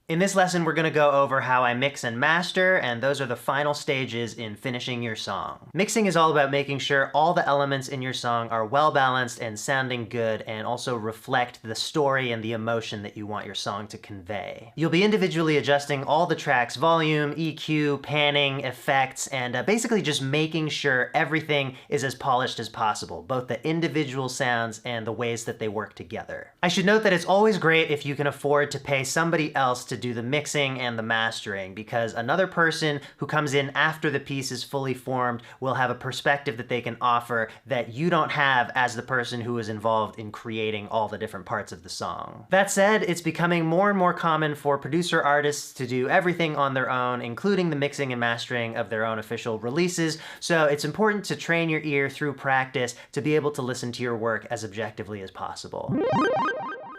In this lesson, we're going to go over how I mix and master, and those are the final stages in finishing your song. Mixing is all about making sure all the elements in your song are well balanced and sounding good, and also reflect the story and the emotion that you want your song to convey. You'll be individually adjusting all the tracks' volume, EQ, panning, effects, and basically just making sure everything is as polished as possible, both the individual sounds and the ways that they work together. I should note that it's always great if you can afford to pay somebody else to do the mixing and the mastering, because another person who comes in after the piece is fully formed will have a perspective that they can offer that you don't have as the person who is involved in creating all the different parts of the song. That said, it's becoming more and more common for producer artists to do everything on their own, including the mixing and mastering of their own official releases, so it's important to train your ear through practice to be able to listen to your work as objectively as possible.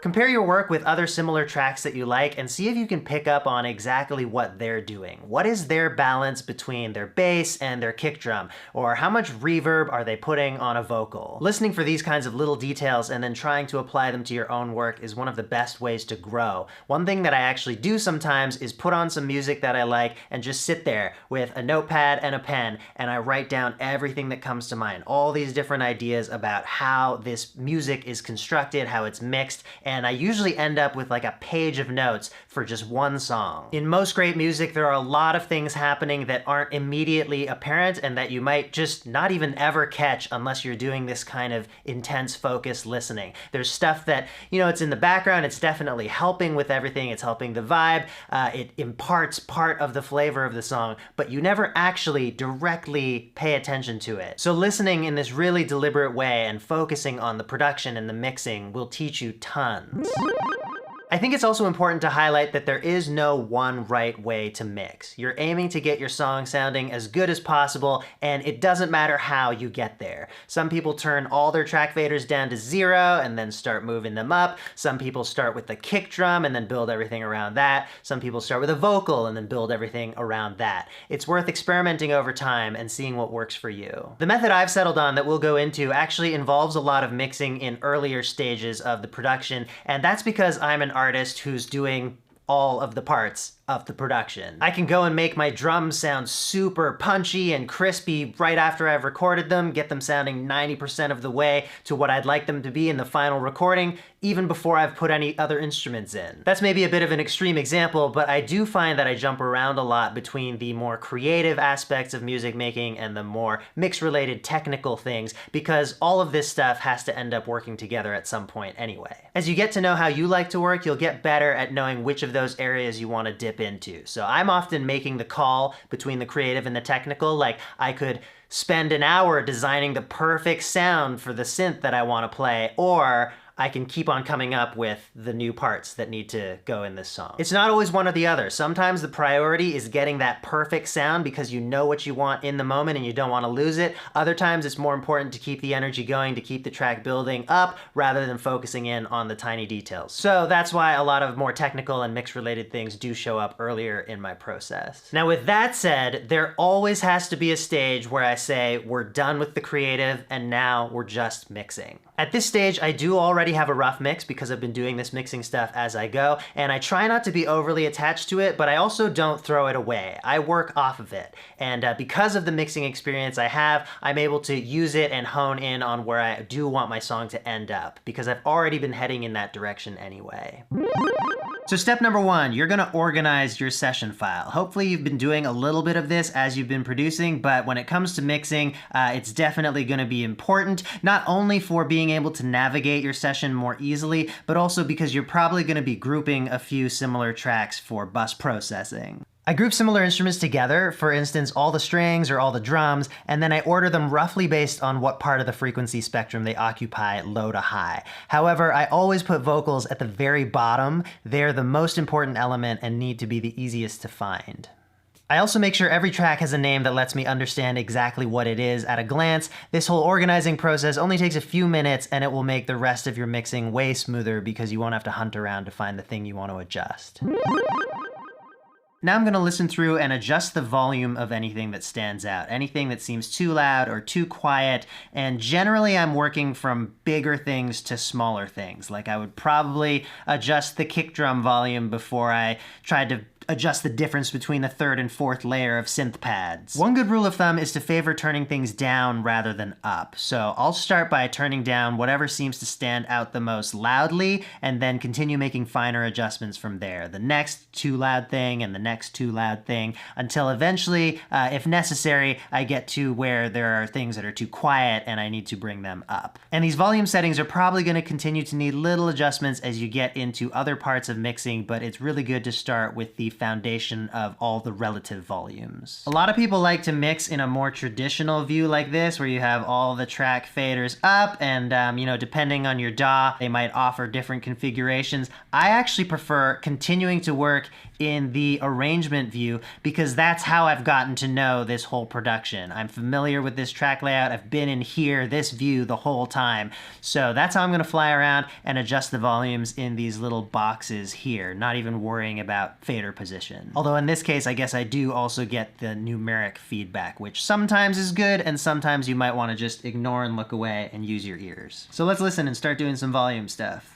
Compare your work with other similar tracks that you like and see if you can pick up on exactly what they're doing. What is their balance between their bass and their kick drum? Or how much reverb are they putting on a vocal? Listening for these kinds of little details and then trying to apply them to your own work is one of the best ways to grow. One thing that I actually do sometimes is put on some music that I like and just sit there with a notepad and a pen, and I write down everything that comes to mind. All these different ideas about how this music is constructed, how it's mixed, and I usually end up with like a page of notes for just one song. In most great music, there are a lot of things happening that aren't immediately apparent and that you might just not even ever catch unless you're doing this kind of intense focused listening. There's stuff that, it's in the background, it's definitely helping with everything, it's helping the vibe, it imparts part of the flavor of the song, but you never actually directly pay attention to it. So listening in this really deliberate way and focusing on the production and the mixing will teach you tons. I think it's also important to highlight that there is no one right way to mix. You're aiming to get your song sounding as good as possible, and it doesn't matter how you get there. Some people turn all their track faders down to 0 and then start moving them up. Some people start with the kick drum and then build everything around that. Some people start with a vocal and then build everything around that. It's worth experimenting over time and seeing what works for you. The method I've settled on that we'll go into actually involves a lot of mixing in earlier stages of the production, and that's because I'm an artist who's doing all of the parts of the production. I can go and make my drums sound super punchy and crispy right after I've recorded them, get them sounding 90% of the way to what I'd like them to be in the final recording, even before I've put any other instruments in. That's maybe a bit of an extreme example, but I do find that I jump around a lot between the more creative aspects of music making and the more mix-related technical things, because all of this stuff has to end up working together at some point anyway. As you get to know how you like to work, you'll get better at knowing which of those areas you want to dip into. So I'm often making the call between the creative and the technical. Like, I could spend an hour designing the perfect sound for the synth that I want to play, or I can keep on coming up with the new parts that need to go in this song. It's not always one or the other. Sometimes the priority is getting that perfect sound because you know what you want in the moment and you don't want to lose it. Other times it's more important to keep the energy going, to keep the track building up, rather than focusing in on the tiny details. So that's why a lot of more technical and mix-related things do show up earlier in my process. Now with that said, there always has to be a stage where I say, we're done with the creative and now we're just mixing. At this stage, I do already have a rough mix because I've been doing this mixing stuff as I go, and I try not to be overly attached to it, but I also don't throw it away. I work off of it, and because of the mixing experience I have, I'm able to use it and hone in on where I do want my song to end up, because I've already been heading in that direction anyway. So step number 1, you're gonna organize your session file. Hopefully you've been doing a little bit of this as you've been producing, but when it comes to mixing, it's definitely gonna be important, not only for being able to navigate your session more easily, but also because you're probably gonna be grouping a few similar tracks for bus processing. I group similar instruments together, for instance, all the strings or all the drums, and then I order them roughly based on what part of the frequency spectrum they occupy, low to high. However, I always put vocals at the very bottom. They're the most important element and need to be the easiest to find. I also make sure every track has a name that lets me understand exactly what it is at a glance. This whole organizing process only takes a few minutes, and it will make the rest of your mixing way smoother because you won't have to hunt around to find the thing you want to adjust. Now I'm going to listen through and adjust the volume of anything that stands out, anything that seems too loud or too quiet, and generally I'm working from bigger things to smaller things. Like I would probably adjust the kick drum volume before I tried to adjust the difference between the third and fourth layer of synth pads. One good rule of thumb is to favor turning things down rather than up. So I'll start by turning down whatever seems to stand out the most loudly and then continue making finer adjustments from there. The next too loud thing and the next too loud thing until eventually, if necessary, I get to where there are things that are too quiet and I need to bring them up. And these volume settings are probably going to continue to need little adjustments as you get into other parts of mixing, but it's really good to start with the foundation of all the relative volumes. A lot of people like to mix in a more traditional view like this, where you have all the track faders up and, you know, depending on your DAW, they might offer different configurations. I actually prefer continuing to work in the arrangement view because that's how I've gotten to know this whole production. I'm familiar with this track layout. I've been in here, this view, the whole time. So that's how I'm gonna fly around and adjust the volumes in these little boxes here, not even worrying about fader position. Although in this case, I guess I do also get the numeric feedback, which sometimes is good and sometimes you might wanna just ignore and look away and use your ears. So let's listen and start doing some volume stuff.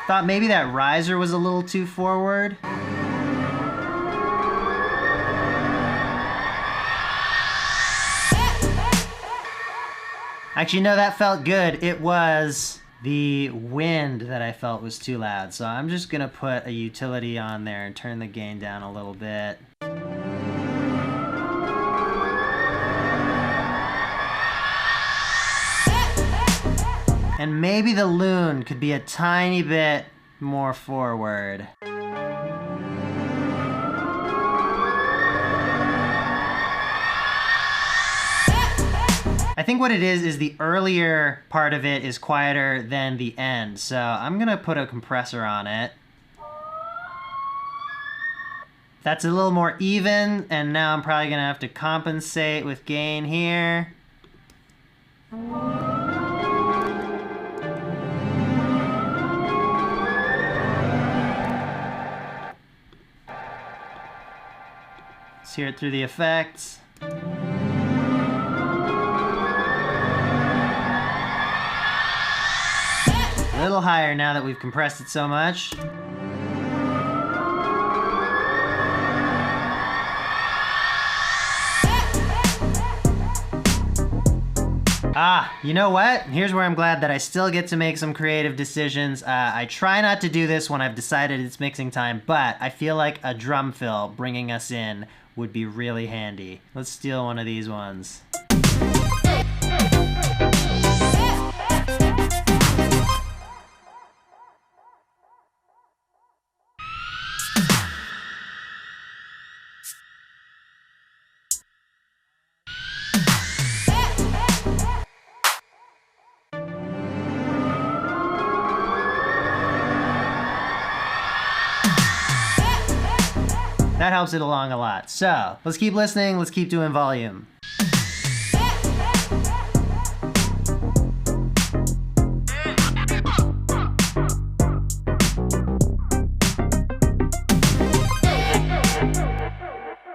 Thought maybe that riser was a little too forward. Actually, no, that felt good. It was the wind that I felt was too loud. So I'm just gonna put a utility on there and turn the gain down a little bit. And maybe the loon could be a tiny bit more forward. I think what it is the earlier part of it is quieter than the end. So I'm gonna put a compressor on it. That's a little more even, and now I'm probably gonna have to compensate with gain here. Let's hear it through the effects. A little higher now that we've compressed it so much. You know what? Here's where I'm glad that I still get to make some creative decisions. I try not to do this when I've decided it's mixing time, but I feel like a drum fill bringing us in would be really handy. Let's steal one of these ones. That helps it along a lot. So let's keep listening, let's keep doing volume.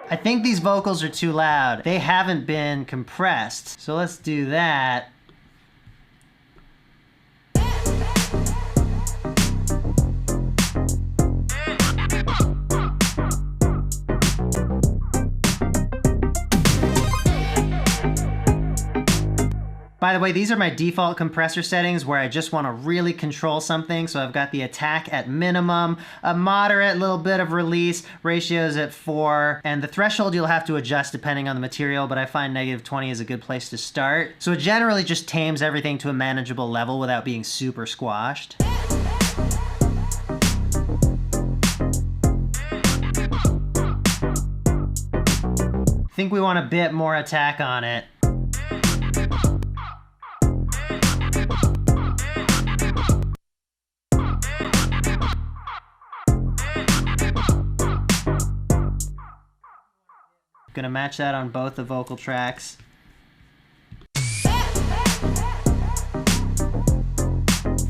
I think these vocals are too loud. They haven't been compressed. So let's do that. By the way, these are my default compressor settings where I just want to really control something. So I've got the attack at minimum, a moderate little bit of release, ratios at 4, and the threshold you'll have to adjust depending on the material, but I find -20 is a good place to start. So it generally just tames everything to a manageable level without being super squashed. I think we want a bit more attack on it. Gonna match that on both the vocal tracks.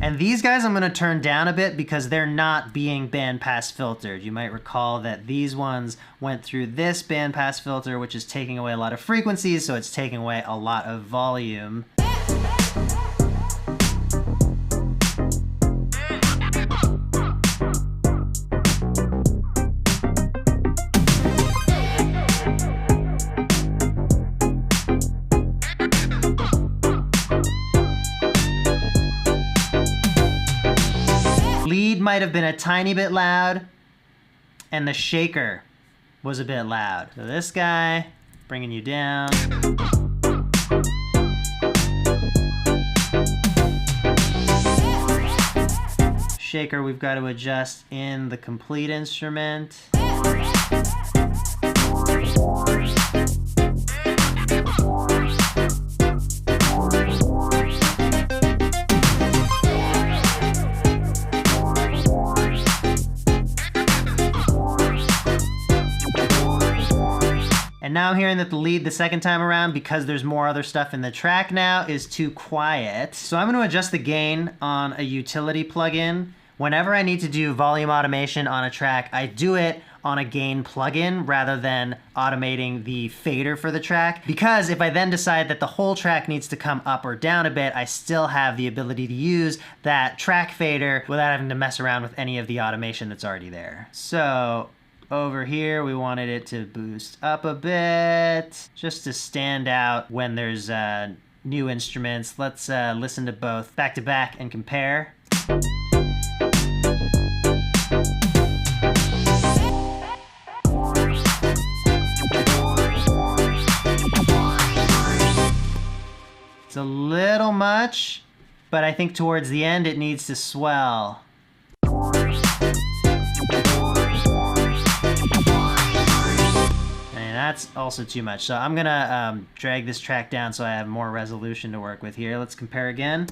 And these guys I'm gonna turn down a bit because they're not being bandpass filtered. You might recall that these ones went through this bandpass filter, which is taking away a lot of frequencies, so it's taking away a lot of volume. Lead might have been a tiny bit loud, and the shaker was a bit loud. So this guy, bringing you down. Shaker we've got to adjust in the complete instrument. And now I'm hearing that the lead the second time around, because there's more other stuff in the track now, is too quiet. So I'm going to adjust the gain on a utility plugin. Whenever I need to do volume automation on a track, I do it on a gain plugin rather than automating the fader for the track. Because if I then decide that the whole track needs to come up or down a bit, I still have the ability to use that track fader without having to mess around with any of the automation that's already there. So over here, we wanted it to boost up a bit, just to stand out when there's new instruments. Let's listen to both back to back and compare. It's a little much, but I think towards the end it needs to swell. That's also too much. So I'm gonna drag this track down so I have more resolution to work with here. Let's compare again.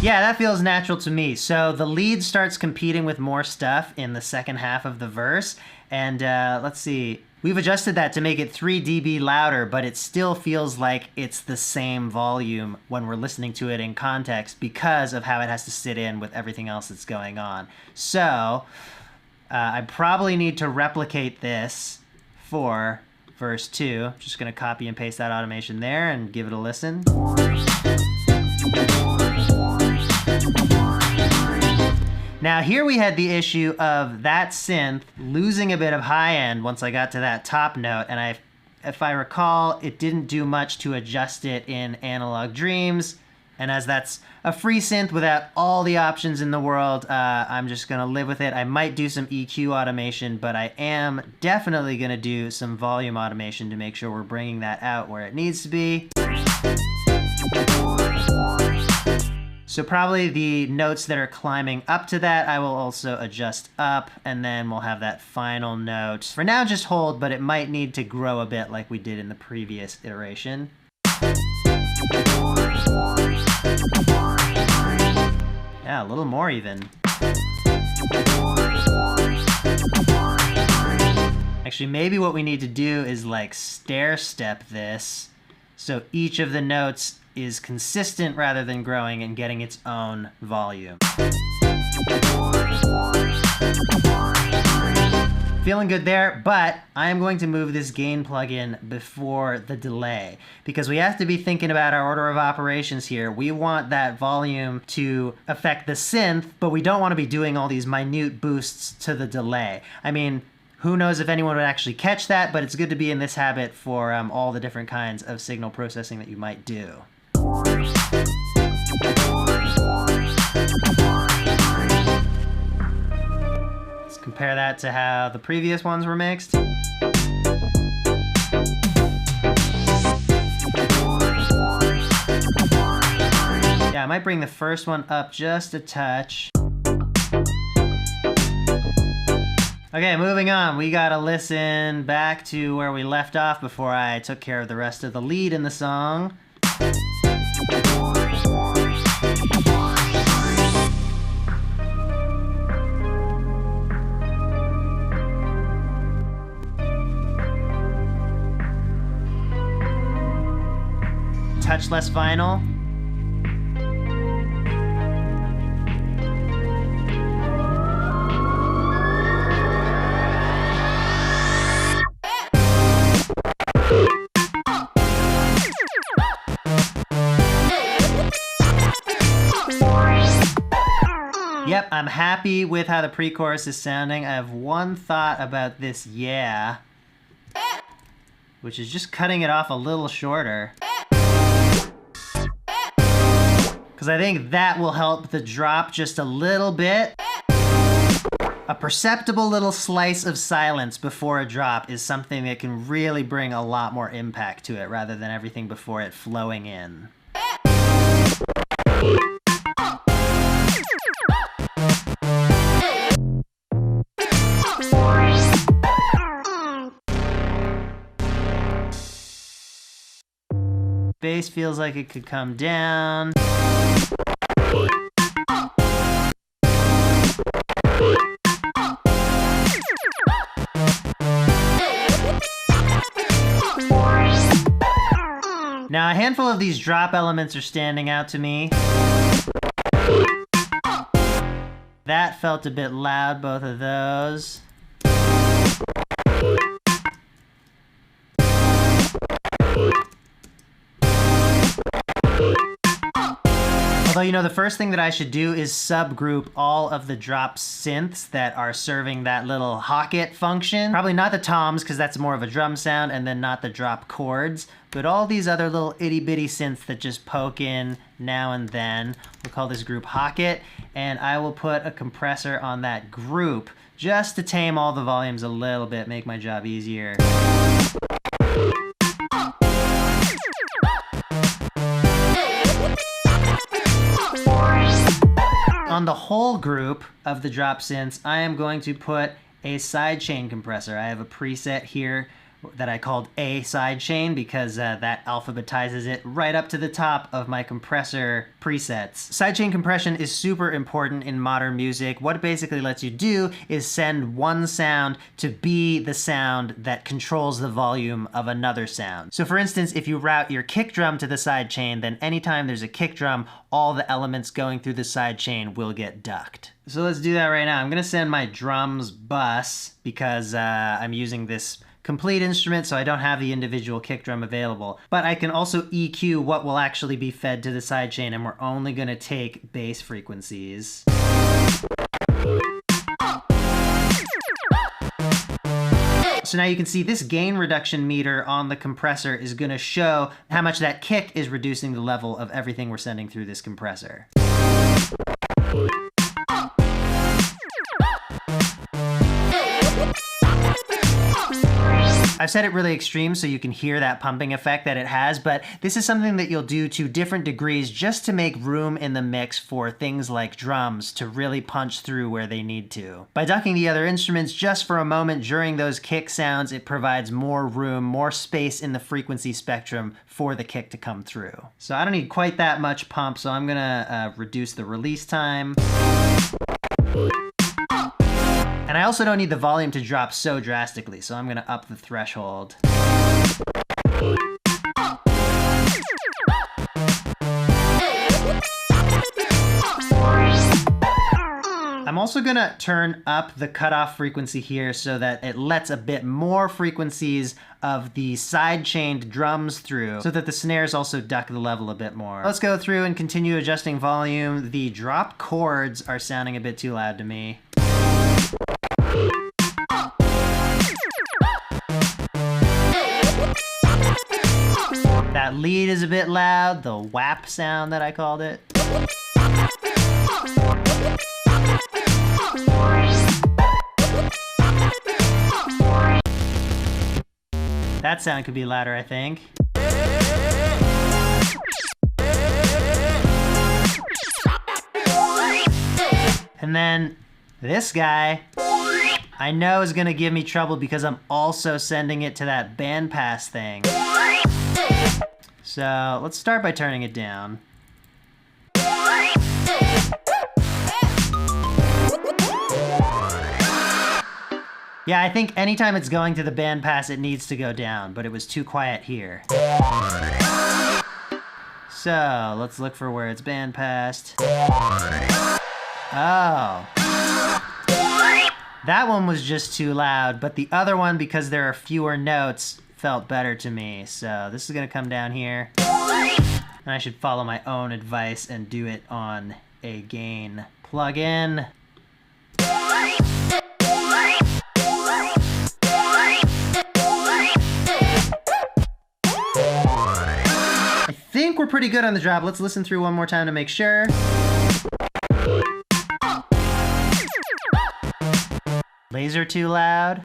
Yeah, that feels natural to me. So the lead starts competing with more stuff in the second half of the verse. And let's see, we've adjusted that to make it 3 dB louder, but it still feels like it's the same volume when we're listening to it in context because of how it has to sit in with everything else that's going on. So I probably need to replicate this for verse 2. Just gonna copy and paste that automation there and give it a listen. Now here we had the issue of that synth losing a bit of high end once I got to that top note, and if I recall, it didn't do much to adjust it in Analog Dreams, and as that's a free synth without all the options in the world, I'm just gonna live with it. I might do some EQ automation, but I am definitely gonna do some volume automation to make sure we're bringing that out where it needs to be. So probably the notes that are climbing up to that, I will also adjust up, and then we'll have that final note. For now, just hold, but it might need to grow a bit like we did in the previous iteration. Yeah, a little more even. Actually, maybe what we need to do is like stair step this, so each of the notes is consistent rather than growing and getting its own volume. Feeling good there, but I am going to move this gain plugin before the delay because we have to be thinking about our order of operations here. We want that volume to affect the synth, but we don't want to be doing all these minute boosts to the delay. I mean, who knows if anyone would actually catch that, but it's good to be in this habit for all the different kinds of signal processing that you might do. Let's compare that to how the previous ones were mixed. Yeah, I might bring the first one up just a touch. Okay, moving on. We gotta listen back to where we left off before I took care of the rest of the lead in the song. Touch less vinyl. Yep, I'm happy with how the pre-chorus is sounding. I have one thought about this yeah, which is just cutting it off a little shorter. Because I think that will help the drop just a little bit. A perceptible little slice of silence before a drop is something that can really bring a lot more impact to it rather than everything before it flowing in. Bass feels like it could come down. Now, a handful of these drop elements are standing out to me. That felt a bit loud, both of those. Although, you know, the first thing that I should do is subgroup all of the drop synths that are serving that little Hocket function. Probably not the toms, because that's more of a drum sound, and then not the drop chords, but all these other little itty bitty synths that just poke in now and then. We'll call this group Hocket, and I will put a compressor on that group just to tame all the volumes a little bit, make my job easier. On the whole group of the drop synths, I am going to put a sidechain compressor. I have a preset here that I called A sidechain because that alphabetizes it right up to the top of my compressor presets. Sidechain compression is super important in modern music. What it basically lets you do is send one sound to be the sound that controls the volume of another sound. So for instance, if you route your kick drum to the sidechain, then anytime there's a kick drum, all the elements going through the sidechain will get ducked. So let's do that right now. I'm gonna send my drums bus because I'm using this complete instrument, so I don't have the individual kick drum available. But I can also EQ what will actually be fed to the sidechain, and we're only gonna take bass frequencies. So now you can see this gain reduction meter on the compressor is gonna show how much that kick is reducing the level of everything we're sending through this compressor. I've set it really extreme so you can hear that pumping effect that it has, but this is something that you'll do to different degrees just to make room in the mix for things like drums to really punch through where they need to. By ducking the other instruments just for a moment during those kick sounds, it provides more room, more space in the frequency spectrum for the kick to come through. So I don't need quite that much pump, so I'm gonna reduce the release time. And I also don't need the volume to drop so drastically, so I'm gonna up the threshold. I'm also gonna turn up the cutoff frequency here so that it lets a bit more frequencies of the side-chained drums through so that the snares also duck the level a bit more. Let's go through and continue adjusting volume. The drop chords are sounding a bit too loud to me. That lead is a bit loud, the whap sound that I called it. That sound could be louder, I think. And then this guy, I know is gonna give me trouble because I'm also sending it to that bandpass thing. So let's start by turning it down. Yeah, I think anytime it's going to the bandpass, it needs to go down, but it was too quiet here. So let's look for where it's bandpassed. Oh. That one was just too loud, but the other one, because there are fewer notes, felt better to me. So this is gonna come down here. And I should follow my own advice and do it on a gain plugin. I think we're pretty good on the drop. Let's listen through one more time to make sure. Laser too loud.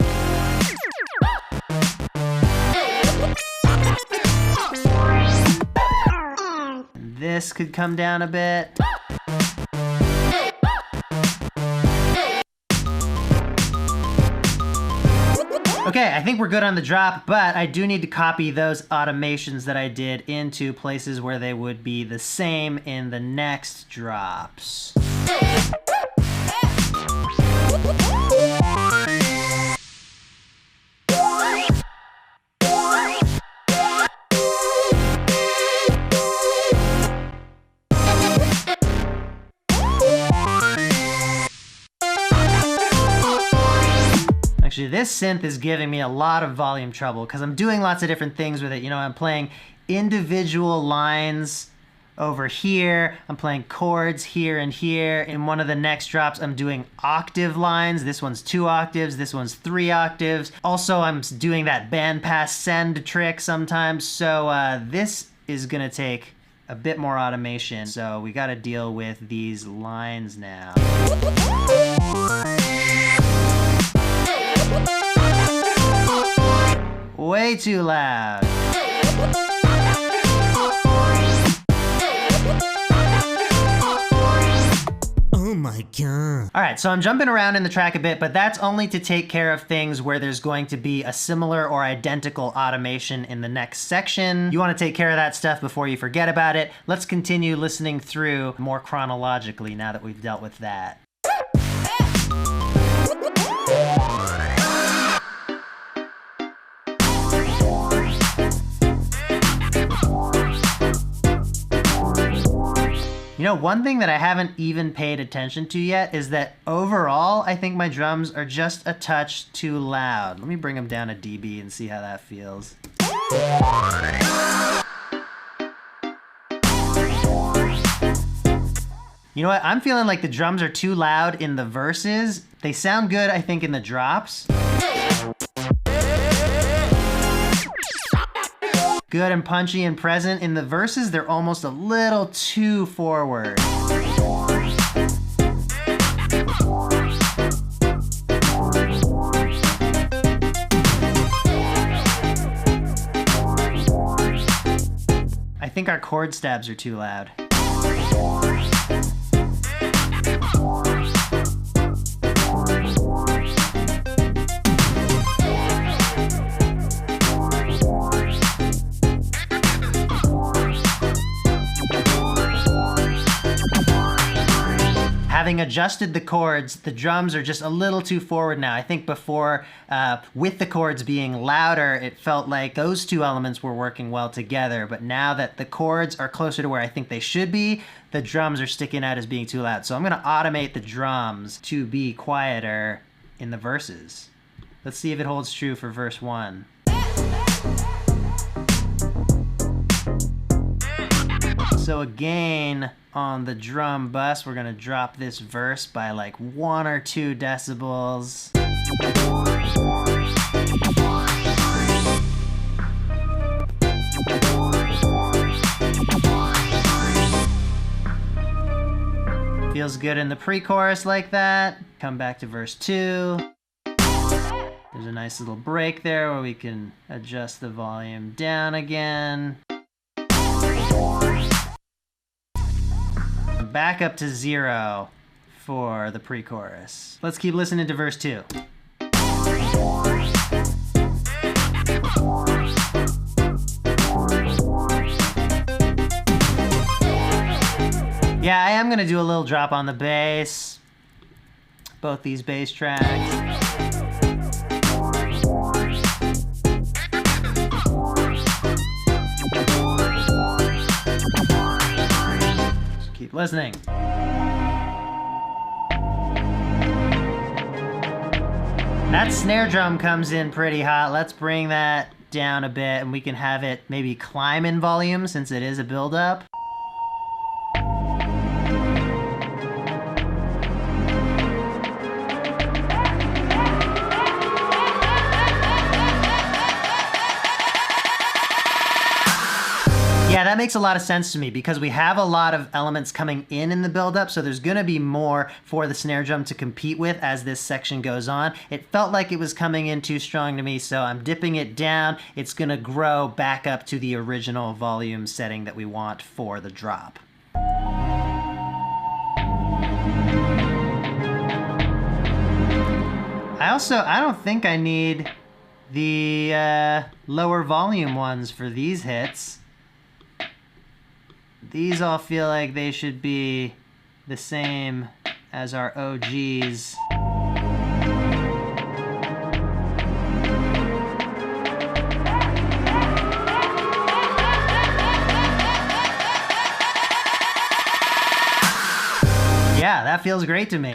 This could come down a bit. Okay, I think we're good on the drop, but I do need to copy those automations that I did into places where they would be the same in the next drops. Actually, this synth is giving me a lot of volume trouble because I'm doing lots of different things with it. You know, I'm playing individual lines over here. I'm playing chords here and here. In one of the next drops, I'm doing octave lines. This one's 2 octaves. This one's 3 octaves. Also, I'm doing that bandpass send trick sometimes. So this is gonna take a bit more automation. So we gotta deal with these lines now. Way too loud. Oh my god. All right, so I'm jumping around in the track a bit, but that's only to take care of things where there's going to be a similar or identical automation in the next section. You want to take care of that stuff before you forget about it. Let's continue listening through more chronologically now that we've dealt with that. You know, one thing that I haven't even paid attention to yet is that overall, I think my drums are just a touch too loud. Let me bring them down a dB and see how that feels. You know what? I'm feeling like the drums are too loud in the verses. They sound good, I think, in the drops. Good and punchy and present. In the verses, they're almost a little too forward. I think our chord stabs are too loud. Having adjusted the chords, the drums are just a little too forward now. I think before, with the chords being louder, it felt like those two elements were working well together. But now that the chords are closer to where I think they should be, the drums are sticking out as being too loud. So I'm gonna automate the drums to be quieter in the verses. Let's see if it holds true for verse 1. So again, on the drum bus, we're gonna drop this verse by like 1 or 2 decibels. Feels good in the pre-chorus like that. Come back to verse 2. There's a nice little break there where we can adjust the volume down again. Back up to 0 for the pre-chorus. Let's keep listening to verse 2. Yeah, I am gonna do a little drop on the bass. Both these bass tracks. Just keep listening. That snare drum comes in pretty hot. Let's bring that down a bit and we can have it maybe climb in volume since it is a build-up. Yeah, that makes a lot of sense to me because we have a lot of elements coming in the build-up, so there's gonna be more for the snare drum to compete with as this section goes on. It felt like it was coming in too strong to me, so I'm dipping it down. It's gonna grow back up to the original volume setting that we want for the drop. I don't think I need the lower volume ones for these hits. These all feel like they should be the same as our OGs. Yeah, that feels great to me.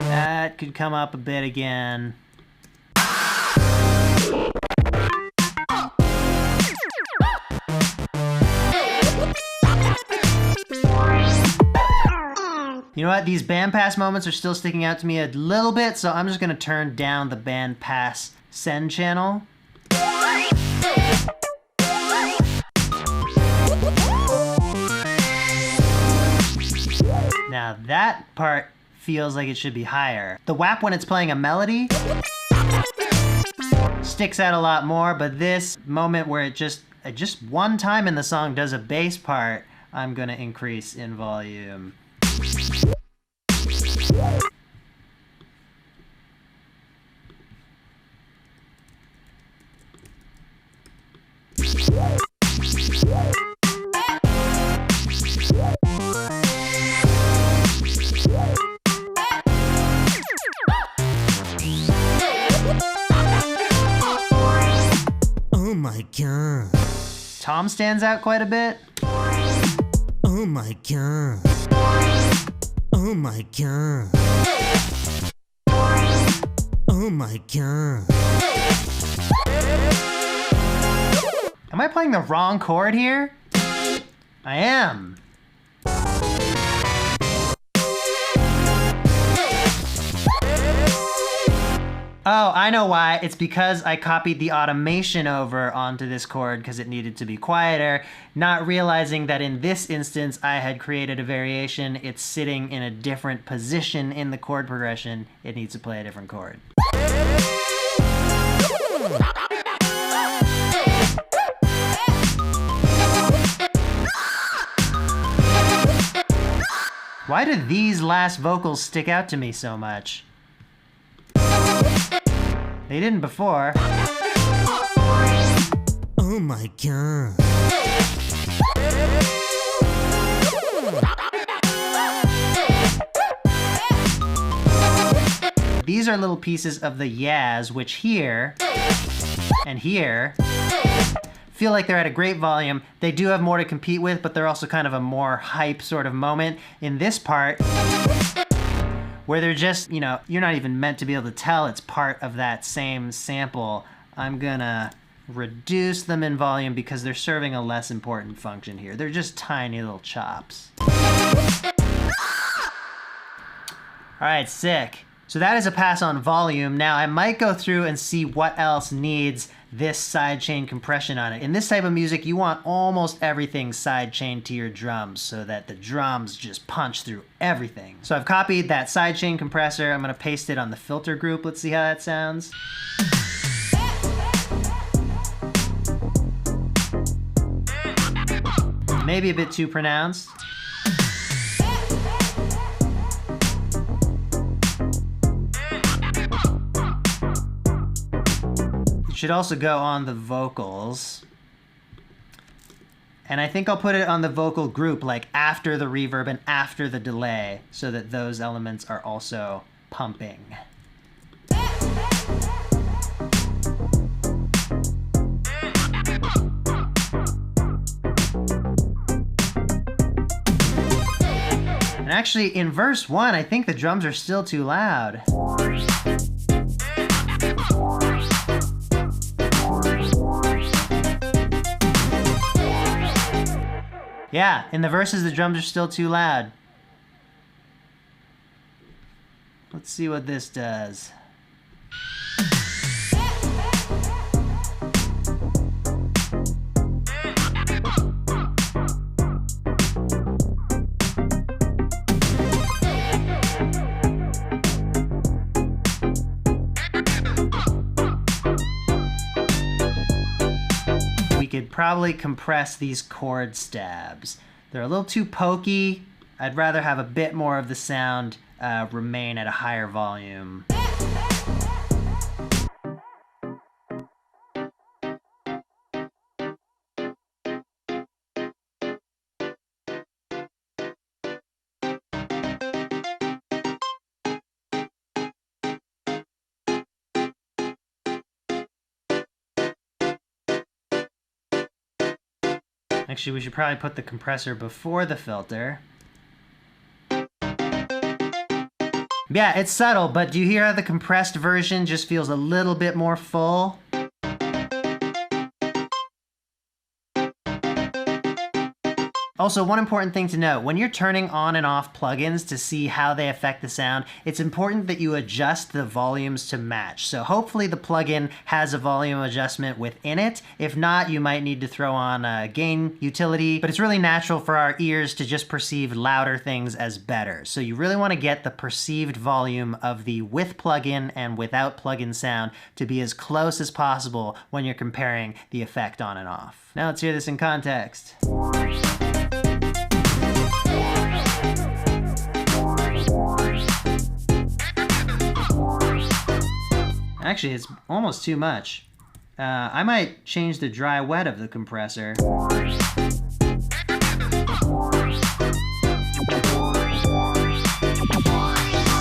That could come up a bit again. You know what? These bandpass moments are still sticking out to me a little bit, so I'm just gonna turn down the bandpass send channel. Now that part feels like it should be higher. The whap when it's playing a melody sticks out a lot more, but this moment where it just one time in the song does a bass part, I'm gonna increase in volume. Oh my god. Tom stands out quite a bit. Oh my god. Oh my god. Oh my god. Am I playing the wrong chord here? I am. Oh, I know why. It's because I copied the automation over onto this chord because it needed to be quieter, not realizing that in this instance I had created a variation. It's sitting in a different position in the chord progression. It needs to play a different chord. Why do these last vocals stick out to me so much? They didn't before. Oh my god. These are little pieces of the yaz, which here and here feel like they're at a great volume. They do have more to compete with, but they're also kind of a more hype sort of moment. In this part, where they're just, you know, you're not even meant to be able to tell it's part of that same sample, I'm gonna reduce them in volume because they're serving a less important function here. They're just tiny little chops. All right, sick. So that is a pass on volume. Now I might go through and see what else needs this sidechain compression on it. In this type of music, you want almost everything sidechained to your drums so that the drums just punch through everything. So I've copied that sidechain compressor. I'm gonna paste it on the filter group. Let's see how that sounds. maybe a bit too pronounced. It should also go on the vocals. And I think I'll put it on the vocal group, like after the reverb and after the delay, so that those elements are also pumping. And actually, in verse 1, I think the drums are still too loud. Yeah, in the verses, the drums are still too loud. Let's see what this does. We could probably compress these chord stabs. They're a little too pokey. I'd rather have a bit more of the sound remain at a higher volume. Actually, we should probably put the compressor before the filter. Yeah, it's subtle, but do you hear how the compressed version just feels a little bit more full? Also, one important thing to note, when you're turning on and off plugins to see how they affect the sound, it's important that you adjust the volumes to match. So hopefully the plugin has a volume adjustment within it. If not, you might need to throw on a gain utility, but it's really natural for our ears to just perceive louder things as better. So you really want to get the perceived volume of the with plugin and without plugin sound to be as close as possible when you're comparing the effect on and off. Now let's hear this in context. Actually, it's almost too much. I might change the dry wet of the compressor.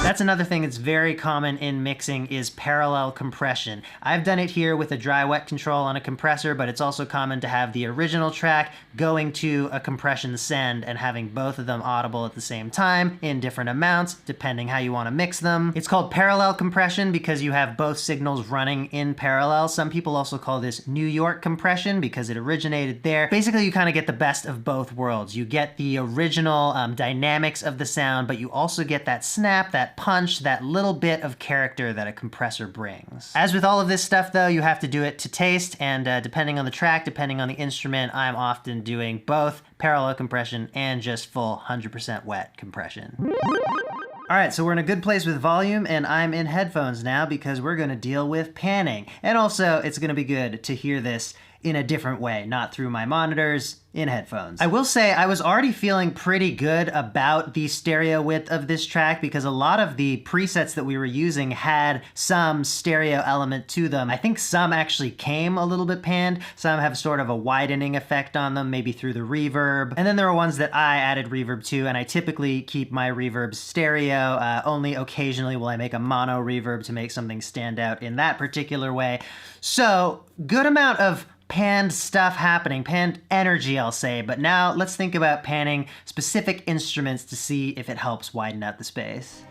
That's another thing that's very common in mixing is parallel compression. I've done it here with a dry wet control on a compressor, but it's also common to have the original track going to a compression send and having both of them audible at the same time in different amounts, depending how you want to mix them. It's called parallel compression because you have both signals running in parallel. Some people also call this New York compression because it originated there. Basically, you kind of get the best of both worlds. You get the original dynamics of the sound, but you also get that snap, that punch, that little bit of character that a compressor brings. As with all of this stuff though, you have to do it to taste, and depending on the track, depending on the instrument, I'm often doing both parallel compression and just full 100% wet compression. All right, so we're in a good place with volume, and I'm in headphones now because we're gonna deal with panning. And also, it's gonna be good to hear this in a different way, not through my monitors, in headphones. I will say I was already feeling pretty good about the stereo width of this track because a lot of the presets that we were using had some stereo element to them. I think some actually came a little bit panned, some have sort of a widening effect on them, maybe through the reverb. And then there were ones that I added reverb to, and I typically keep my reverb stereo. Only occasionally will I make a mono reverb to make something stand out in that particular way. So, good amount of panned stuff happening, panned energy, I'll say, but now let's think about panning specific instruments to see if it helps widen out the space.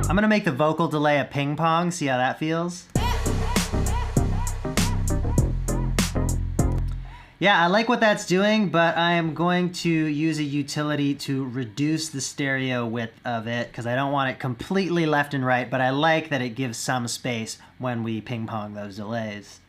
I'm gonna make the vocal delay a ping pong, see how that feels. Yeah, I like what that's doing, but I am going to use a utility to reduce the stereo width of it because I don't want it completely left and right, but I like that it gives some space when we ping pong those delays.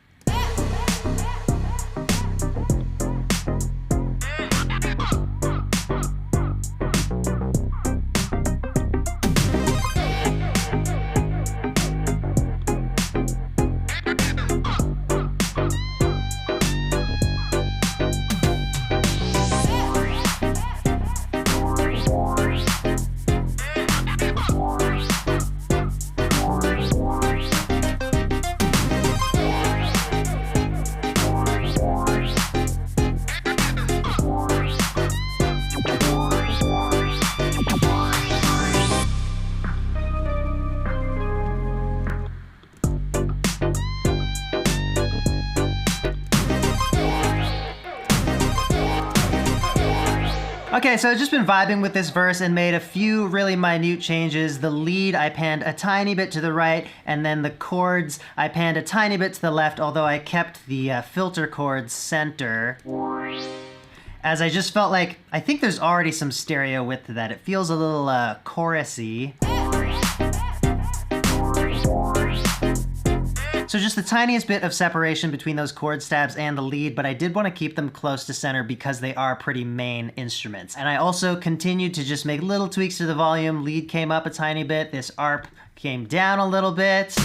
Okay, so I've just been vibing with this verse and made a few really minute changes. The lead I panned a tiny bit to the right, and then the chords I panned a tiny bit to the left, although I kept the filter chords center. As I just felt like, I think there's already some stereo width to that. It feels a little chorusy. So just the tiniest bit of separation between those chord stabs and the lead, but I did want to keep them close to center because they are pretty main instruments. And I also continued to just make little tweaks to the volume. Lead came up a tiny bit, this ARP came down a little bit.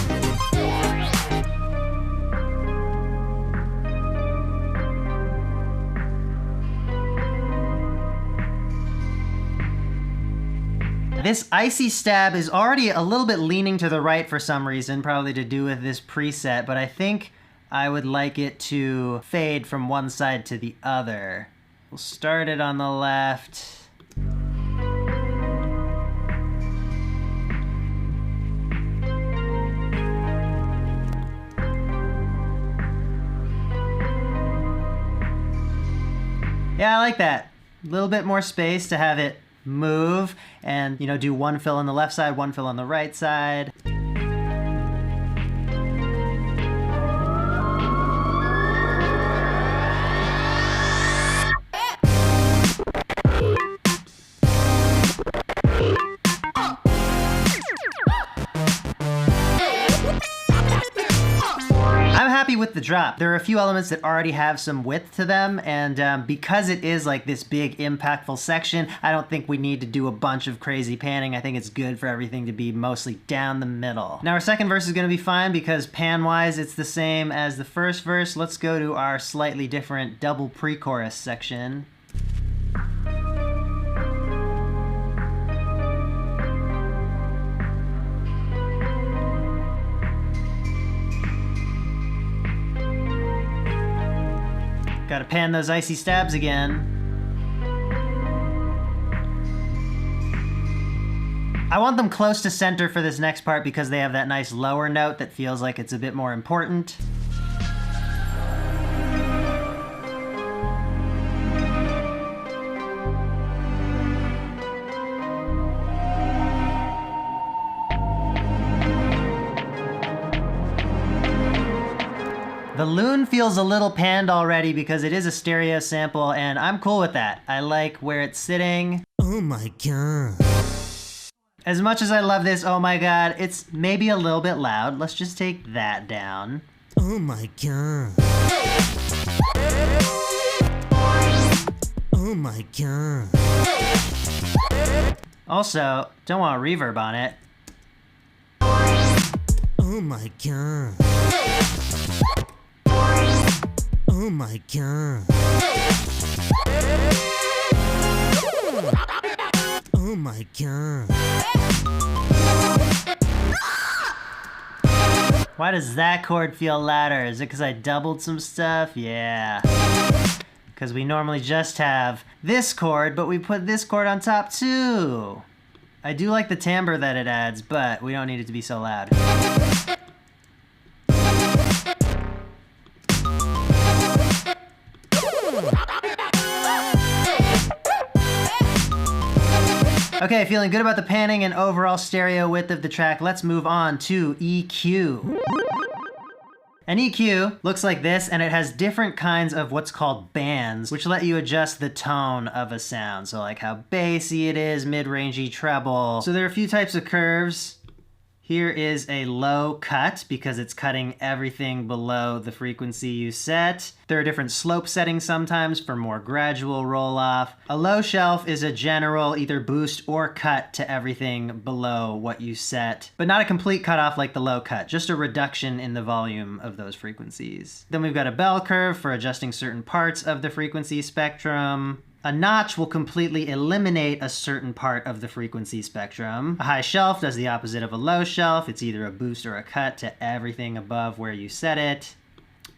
This icy stab is already a little bit leaning to the right for some reason, probably to do with this preset, but I think I would like it to fade from one side to the other. We'll start it on the left. Yeah, I like that. A little bit more space to have it move and, you know, do one fill on the left side, one fill on the right side. With the drop, there are a few elements that already have some width to them, and because it is like this big impactful section, I don't think we need to do a bunch of crazy panning. I think it's good for everything to be mostly down the middle. Now our second verse is going to be fine because pan wise it's the same as the first verse. Let's go to our slightly different double pre-chorus section. Gotta pan those icy stabs again. I want them close to center for this next part because they have that nice lower note that feels like it's a bit more important. The loon feels a little panned already because it is a stereo sample, and I'm cool with that. I like where it's sitting. Oh my god. As much as I love this, oh my god, it's maybe a little bit loud. Let's just take that down. Oh my god. Oh my god. Also, don't want reverb on it. Oh my god. Oh my god. Oh my god. Why does that chord feel louder? Is it because I doubled some stuff? Yeah. Because we normally just have this chord, but we put this chord on top too. I do like the timbre that it adds, but we don't need it to be so loud. Okay, feeling good about the panning and overall stereo width of the track. Let's move on to EQ. An EQ looks like this, and it has different kinds of what's called bands, which let you adjust the tone of a sound. So like how bassy it is, mid-rangey, treble. So there are a few types of curves. Here is a low cut because it's cutting everything below the frequency you set. There are different slope settings sometimes for more gradual roll off. A low shelf is a general either boost or cut to everything below what you set, but not a complete cutoff like the low cut, just a reduction in the volume of those frequencies. Then we've got a bell curve for adjusting certain parts of the frequency spectrum. A notch will completely eliminate a certain part of the frequency spectrum. A high shelf does the opposite of a low shelf. It's either a boost or a cut to everything above where you set it.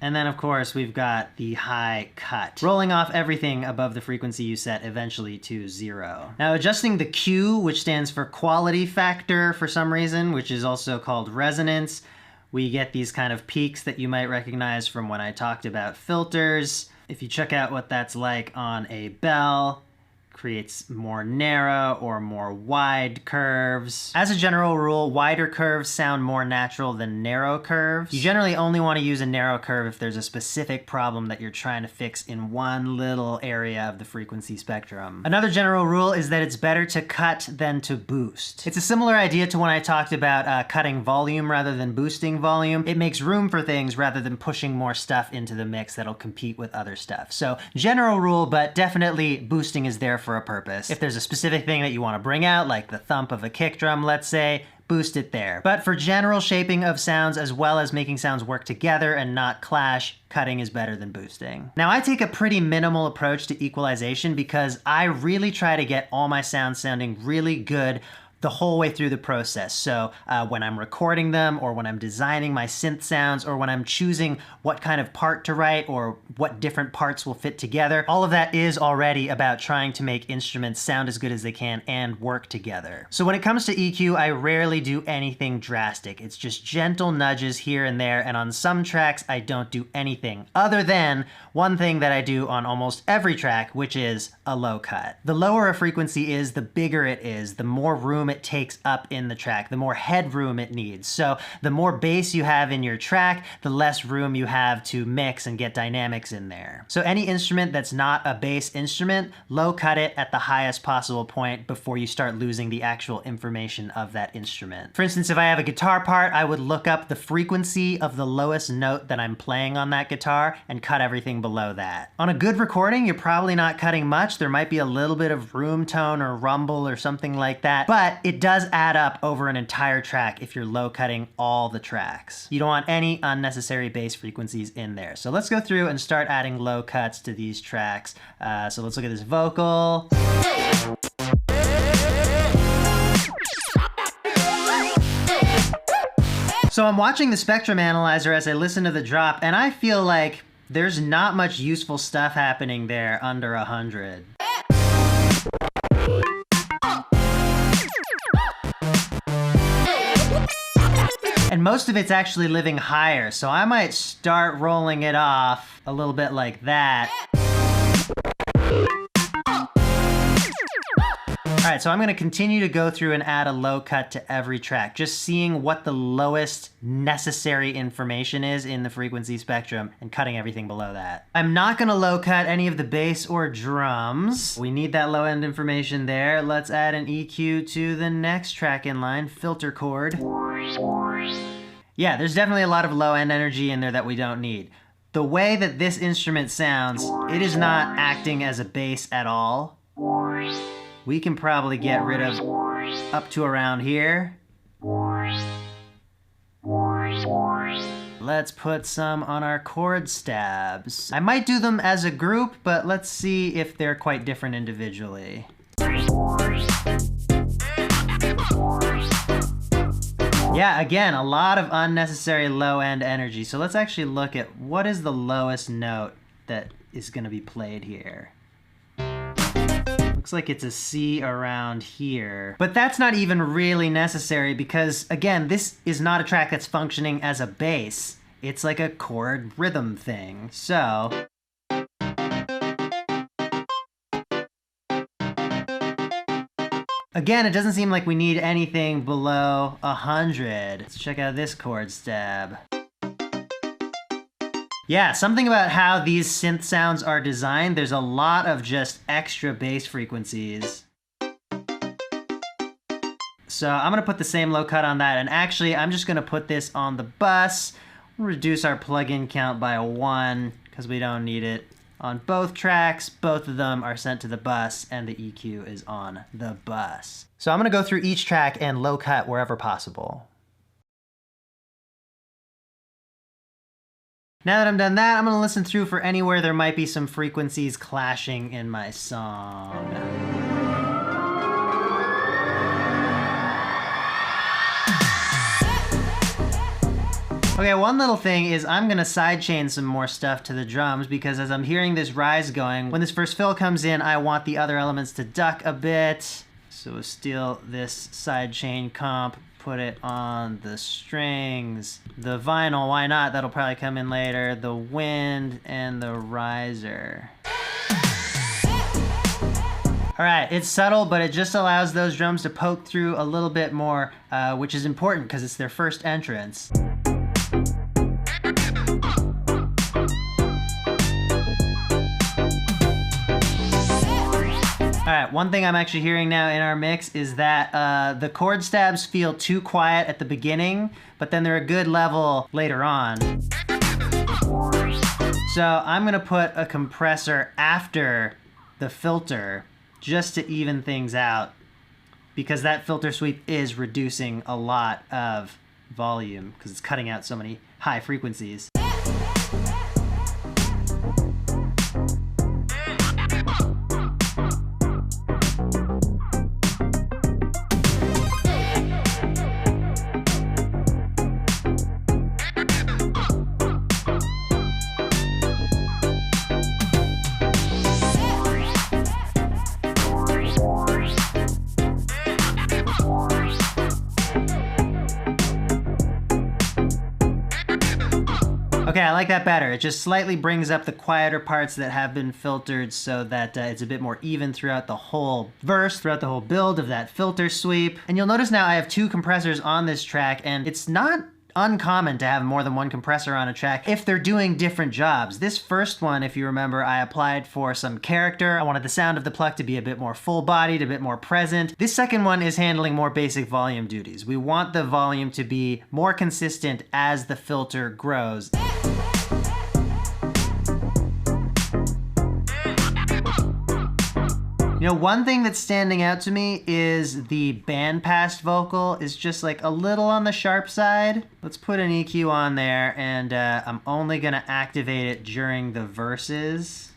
And then of course we've got the high cut, rolling off everything above the frequency you set eventually to 0. Now adjusting the Q, which stands for quality factor for some reason, which is also called resonance, we get these kind of peaks that you might recognize from when I talked about filters. If you check out what that's like on a bell, creates more narrow or more wide curves. As a general rule, wider curves sound more natural than narrow curves. You generally only want to use a narrow curve if there's a specific problem that you're trying to fix in one little area of the frequency spectrum. Another general rule is that it's better to cut than to boost. It's a similar idea to when I talked about cutting volume rather than boosting volume. It makes room for things rather than pushing more stuff into the mix that'll compete with other stuff. So general rule, but definitely boosting is there for a purpose. If there's a specific thing that you want to bring out, like the thump of a kick drum, let's say, boost it there. But for general shaping of sounds, as well as making sounds work together and not clash, cutting is better than boosting. Now I take a pretty minimal approach to equalization because I really try to get all my sounds sounding really good the whole way through the process. So when I'm recording them, or when I'm designing my synth sounds, or when I'm choosing what kind of part to write, or what different parts will fit together, all of that is already about trying to make instruments sound as good as they can and work together. So when it comes to EQ, I rarely do anything drastic. It's just gentle nudges here and there, and on some tracks, I don't do anything other than one thing that I do on almost every track, which is a low cut. The lower a frequency is, the bigger it is, the more room it takes up in the track, the more headroom it needs. So the more bass you have in your track, the less room you have to mix and get dynamics in there. So any instrument that's not a bass instrument, low cut it at the highest possible point before you start losing the actual information of that instrument. For instance, if I have a guitar part, I would look up the frequency of the lowest note that I'm playing on that guitar and cut everything below that. On a good recording, you're probably not cutting much. There might be a little bit of room tone or rumble or something like that, but it does add up over an entire track if you're low cutting all the tracks. You don't want any unnecessary bass frequencies in there. So let's go through and start adding low cuts to these tracks. So let's look at this vocal. So I'm watching the spectrum analyzer as I listen to the drop, and I feel like there's not much useful stuff happening there under 100. And most of it's actually living higher, so I might start rolling it off a little bit like that. All right, so I'm gonna continue to go through and add a low cut to every track, just seeing what the lowest necessary information is in the frequency spectrum and cutting everything below that. I'm not gonna low cut any of the bass or drums. We need that low end information there. Let's add an EQ to the next track in line, filter chord. Yeah, there's definitely a lot of low end energy in there that we don't need. The way that this instrument sounds, it is not acting as a bass at all. We can probably get rid of up to around here. Let's put some on our chord stabs. I might do them as a group, but let's see if they're quite different individually. Yeah, again, a lot of unnecessary low-end energy. So let's actually look at what is the lowest note that is going to be played here. Looks like it's a C around here. But that's not even really necessary because, again, this is not a track that's functioning as a bass. It's like a chord rhythm thing. So again, it doesn't seem like we need anything below 100. Let's check out this chord stab. Yeah, something about how these synth sounds are designed, there's a lot of just extra bass frequencies. So I'm gonna put the same low cut on that, and actually I'm just gonna put this on the bus. We'll reduce our plug-in count by 1, because we don't need it. On both tracks, both of them are sent to the bus, and the EQ is on the bus. So I'm gonna go through each track and low cut wherever possible. Now that I'm done that, I'm gonna listen through for anywhere there might be some frequencies clashing in my song. Okay, one little thing is I'm gonna sidechain some more stuff to the drums because as I'm hearing this rise going, when this first fill comes in, I want the other elements to duck a bit. So we'll steal this sidechain comp, put it on the strings. The vinyl, why not? That'll probably come in later. The wind and the riser. All right, it's subtle, but it just allows those drums to poke through a little bit more, which is important because it's their first entrance. All right, one thing I'm actually hearing now in our mix is that the chord stabs feel too quiet at the beginning, but then they're a good level later on. So I'm gonna put a compressor after the filter just to even things out, because that filter sweep is reducing a lot of volume because it's cutting out so many high frequencies. Okay, I like that better. It just slightly brings up the quieter parts that have been filtered so that it's a bit more even throughout the whole verse, throughout the whole build of that filter sweep. And you'll notice now I have 2 compressors on this track, and it's not uncommon to have more than one compressor on a track if they're doing different jobs. This first one, if you remember, I applied for some character. I wanted the sound of the pluck to be a bit more full-bodied, a bit more present. This second one is handling more basic volume duties. We want the volume to be more consistent as the filter grows. You know, one thing that's standing out to me is the bandpass vocal is just like a little on the sharp side. Let's put an EQ on there, and I'm only gonna activate it during the verses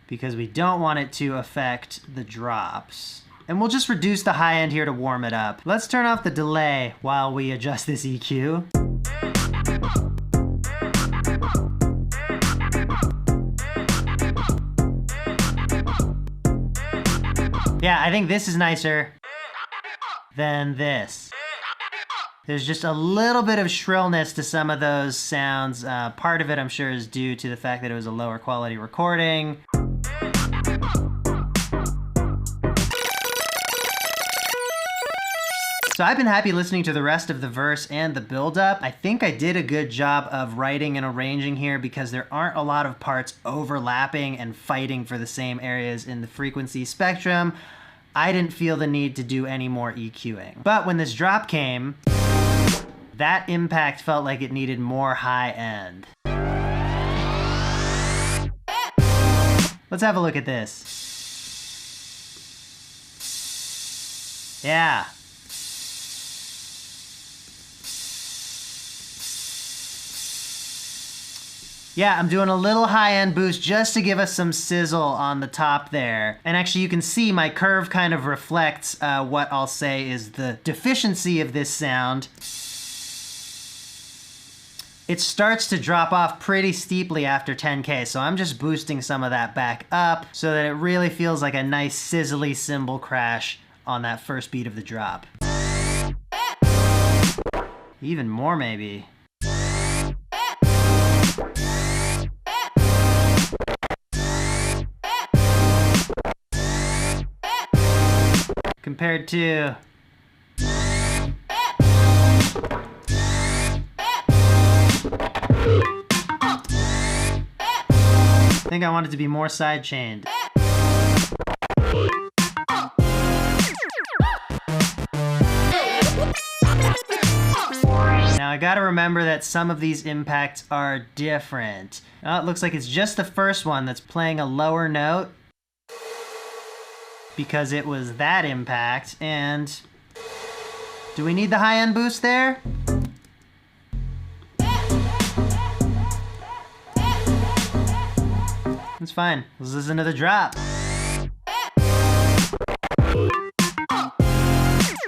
because we don't want it to affect the drops. And we'll just reduce the high end here to warm it up. Let's turn off the delay while we adjust this EQ. Yeah, I think this is nicer than this. There's just a little bit of shrillness to some of those sounds. Part of it, I'm sure, is due to the fact that it was a lower quality recording. So I've been happy listening to the rest of the verse and the build-up. I think I did a good job of writing and arranging here because there aren't a lot of parts overlapping and fighting for the same areas in the frequency spectrum. I didn't feel the need to do any more EQing. But when this drop came, that impact felt like it needed more high end. Let's have a look at this. Yeah. Yeah, I'm doing a little high-end boost just to give us some sizzle on the top there. And actually you can see my curve kind of reflects what I'll say is the deficiency of this sound. It starts to drop off pretty steeply after 10K, so I'm just boosting some of that back up so that it really feels like a nice sizzly cymbal crash on that first beat of the drop. Even more maybe. Compared to think I want it to be more side-chained. Now I gotta remember that some of these impacts are different. Oh, it looks like it's just the first one that's playing a lower note because it was that impact. And do we need the high-end boost there? It's fine. Let's listen to the drop.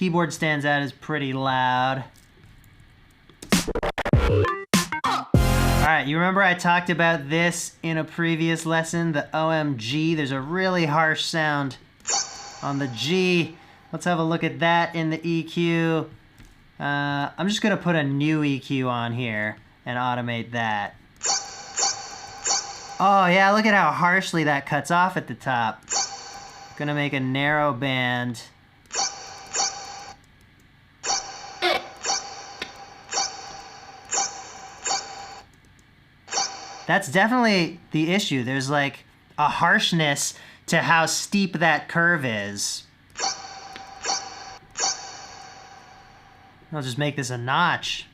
Keyboard stands out as pretty loud. Alright, you remember I talked about this in a previous lesson, the OMG. There's a really harsh sound on the G. Let's have a look at that in the EQ. I'm just gonna put a new EQ on here and automate that. Oh yeah, look at how harshly that cuts off at the top. Gonna make a narrow band. That's definitely the issue. There's like a harshness to how steep that curve is. I'll just make this a notch.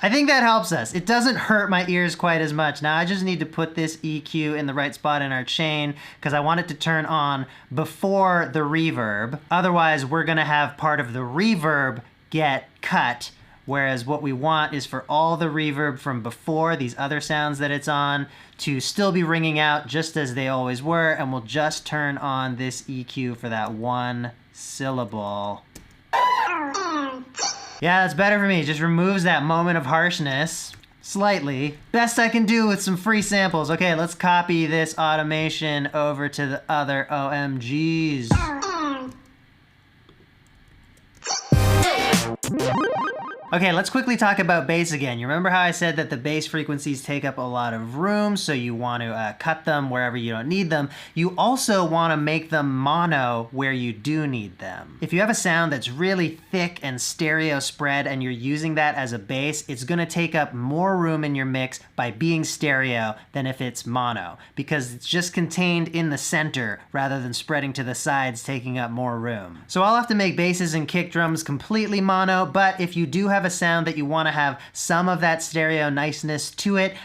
I think that helps us. It doesn't hurt my ears quite as much. Now I just need to put this EQ in the right spot in our chain because I want it to turn on before the reverb. Otherwise, we're gonna have part of the reverb get cut. Whereas what we want is for all the reverb from before, these other sounds that it's on, to still be ringing out just as they always were, and we'll just turn on this EQ for that one syllable. Yeah, that's better for me. It just removes that moment of harshness, slightly. Best I can do with some free samples. Okay, let's copy this automation over to the other OMGs. Okay, let's quickly talk about bass again. You remember how I said that the bass frequencies take up a lot of room, so you want to cut them wherever you don't need them. You also want to make them mono where you do need them. If you have a sound that's really thick and stereo spread and you're using that as a bass, it's going to take up more room in your mix by being stereo than if it's mono, because it's just contained in the center rather than spreading to the sides, taking up more room. So I'll have to make basses and kick drums completely mono, but if you do have a sound that you want to have some of that stereo niceness to it,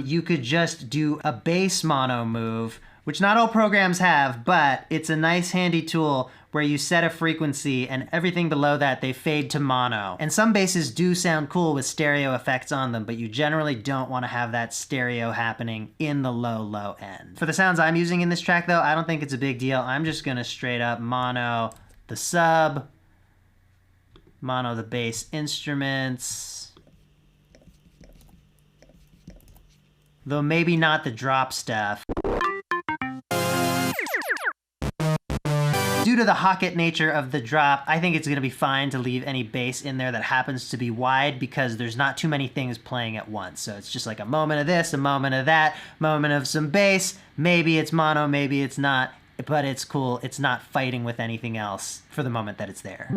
you could just do a bass mono move, which not all programs have, but it's a nice handy tool where you set a frequency and everything below that they fade to mono. And some basses do sound cool with stereo effects on them, but you generally don't want to have that stereo happening in the low end. For the sounds I'm using in this track though, I don't think it's a big deal. I'm just gonna straight up mono the sub, mono the bass instruments, though maybe not the drop stuff. Due to the Hocket nature of the drop, I think it's gonna be fine to leave any bass in there that happens to be wide because there's not too many things playing at once. So it's just like a moment of this, a moment of that, moment of some bass. Maybe it's mono, maybe it's not, but it's cool. It's not fighting with anything else for the moment that it's there.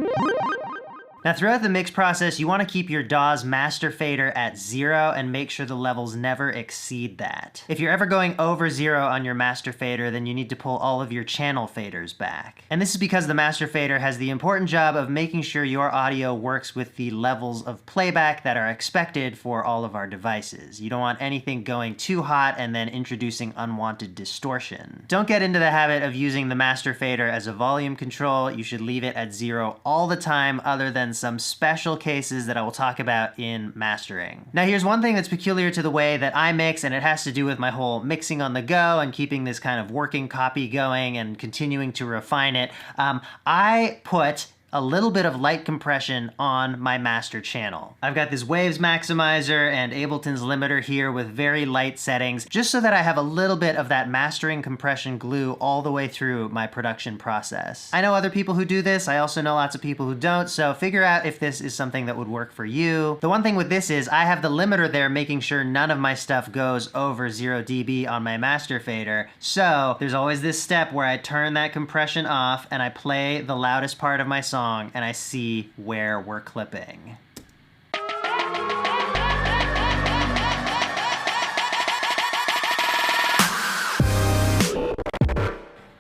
Now throughout the mix process, you want to keep your DAW's master fader at 0 and make sure the levels never exceed that. If you're ever going over 0 on your master fader, then you need to pull all of your channel faders back. And this is because the master fader has the important job of making sure your audio works with the levels of playback that are expected for all of our devices. You don't want anything going too hot and then introducing unwanted distortion. Don't get into the habit of using the master fader as a volume control. You should leave it at 0 all the time, other than some special cases that I will talk about in mastering. Now here's one thing that's peculiar to the way that I mix, and it has to do with my whole mixing on the go and keeping this kind of working copy going and continuing to refine it. I put a little bit of light compression on my master channel. I've got this Waves Maximizer and Ableton's limiter here with very light settings, just so that I have a little bit of that mastering compression glue all the way through my production process. I know other people who do this. I also know lots of people who don't, so figure out if this is something that would work for you. The one thing with this is I have the limiter there making sure none of my stuff goes over 0 dB on my master fader. So there's always this step where I turn that compression off and I play the loudest part of my song and I see where we're clipping.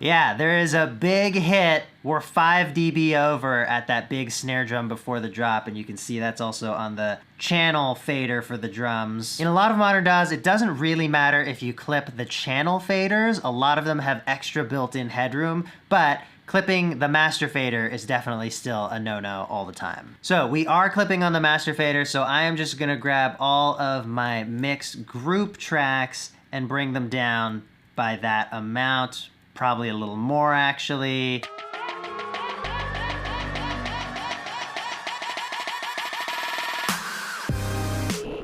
Yeah, there is a big hit. We're 5 dB over at that big snare drum before the drop, and you can see that's also on the channel fader for the drums. In a lot of modern DAWs, it doesn't really matter if you clip the channel faders. A lot of them have extra built-in headroom, but clipping the master fader is definitely still a no-no all the time. So we are clipping on the master fader, so I am just gonna grab all of my mix group tracks and bring them down by that amount. Probably a little more, actually.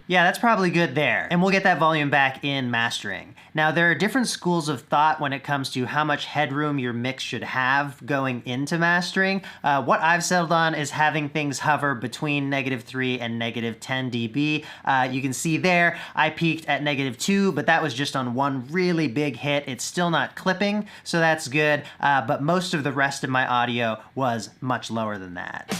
Yeah, that's probably good there. And we'll get that volume back in mastering. Now, there are different schools of thought when it comes to how much headroom your mix should have going into mastering. What I've settled on is having things hover between -3 and -10 dB. You can see there, I peaked at -2, but that was just on one really big hit. It's still not clipping, so that's good. But most of the rest of my audio was much lower than that.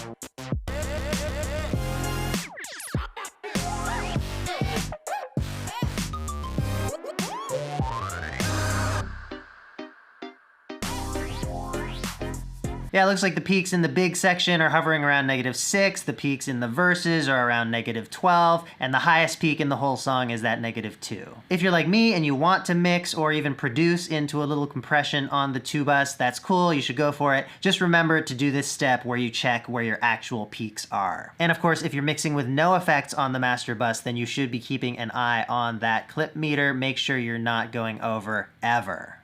Yeah, it looks like the peaks in the big section are hovering around -6, the peaks in the verses are around -12, and the highest peak in the whole song is that -2. If you're like me and you want to mix or even produce into a little compression on the 2-bus, that's cool, you should go for it. Just remember to do this step where you check where your actual peaks are. And of course, if you're mixing with no effects on the master bus, then you should be keeping an eye on that clip meter. Make sure you're not going over ever.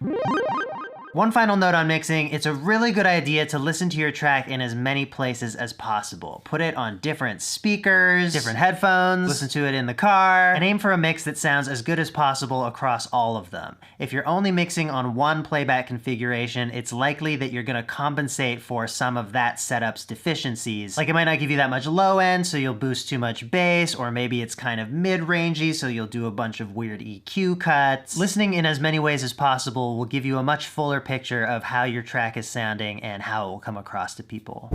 One final note on mixing, it's a really good idea to listen to your track in as many places as possible. Put it on different speakers, different headphones, listen to it in the car, and aim for a mix that sounds as good as possible across all of them. If you're only mixing on one playback configuration, it's likely that you're gonna compensate for some of that setup's deficiencies. Like it might not give you that much low end, so you'll boost too much bass, or maybe it's kind of mid-rangey, so you'll do a bunch of weird EQ cuts. Listening in as many ways as possible will give you a much fuller picture of how your track is sounding and how it will come across to people.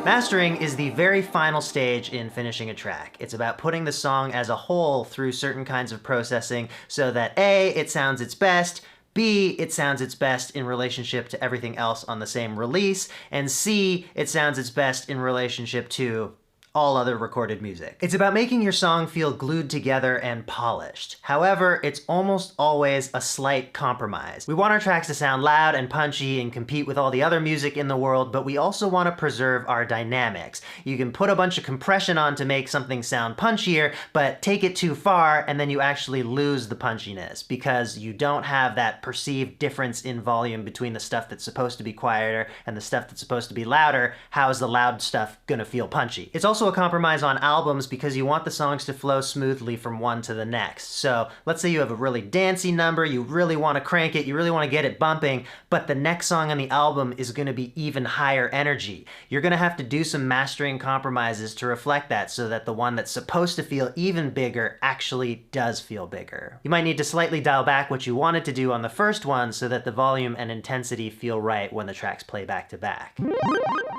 Mastering is the very final stage in finishing a track. It's about putting the song as a whole through certain kinds of processing so that A, it sounds its best, B, it sounds its best in relationship to everything else on the same release, and C, it sounds its best in relationship to all other recorded music. It's about making your song feel glued together and polished. However, it's almost always a slight compromise. We want our tracks to sound loud and punchy and compete with all the other music in the world, but we also want to preserve our dynamics. You can put a bunch of compression on to make something sound punchier, but take it too far and then you actually lose the punchiness because you don't have that perceived difference in volume between the stuff that's supposed to be quieter and the stuff that's supposed to be louder. How is the loud stuff gonna feel punchy? It's also a compromise on albums because you want the songs to flow smoothly from one to the next. So let's say you have a really dancey number, you really want to crank it, you really want to get it bumping, but the next song on the album is going to be even higher energy. You're going to have to do some mastering compromises to reflect that so that the one that's supposed to feel even bigger actually does feel bigger. You might need to slightly dial back what you wanted to do on the first one so that the volume and intensity feel right when the tracks play back to back.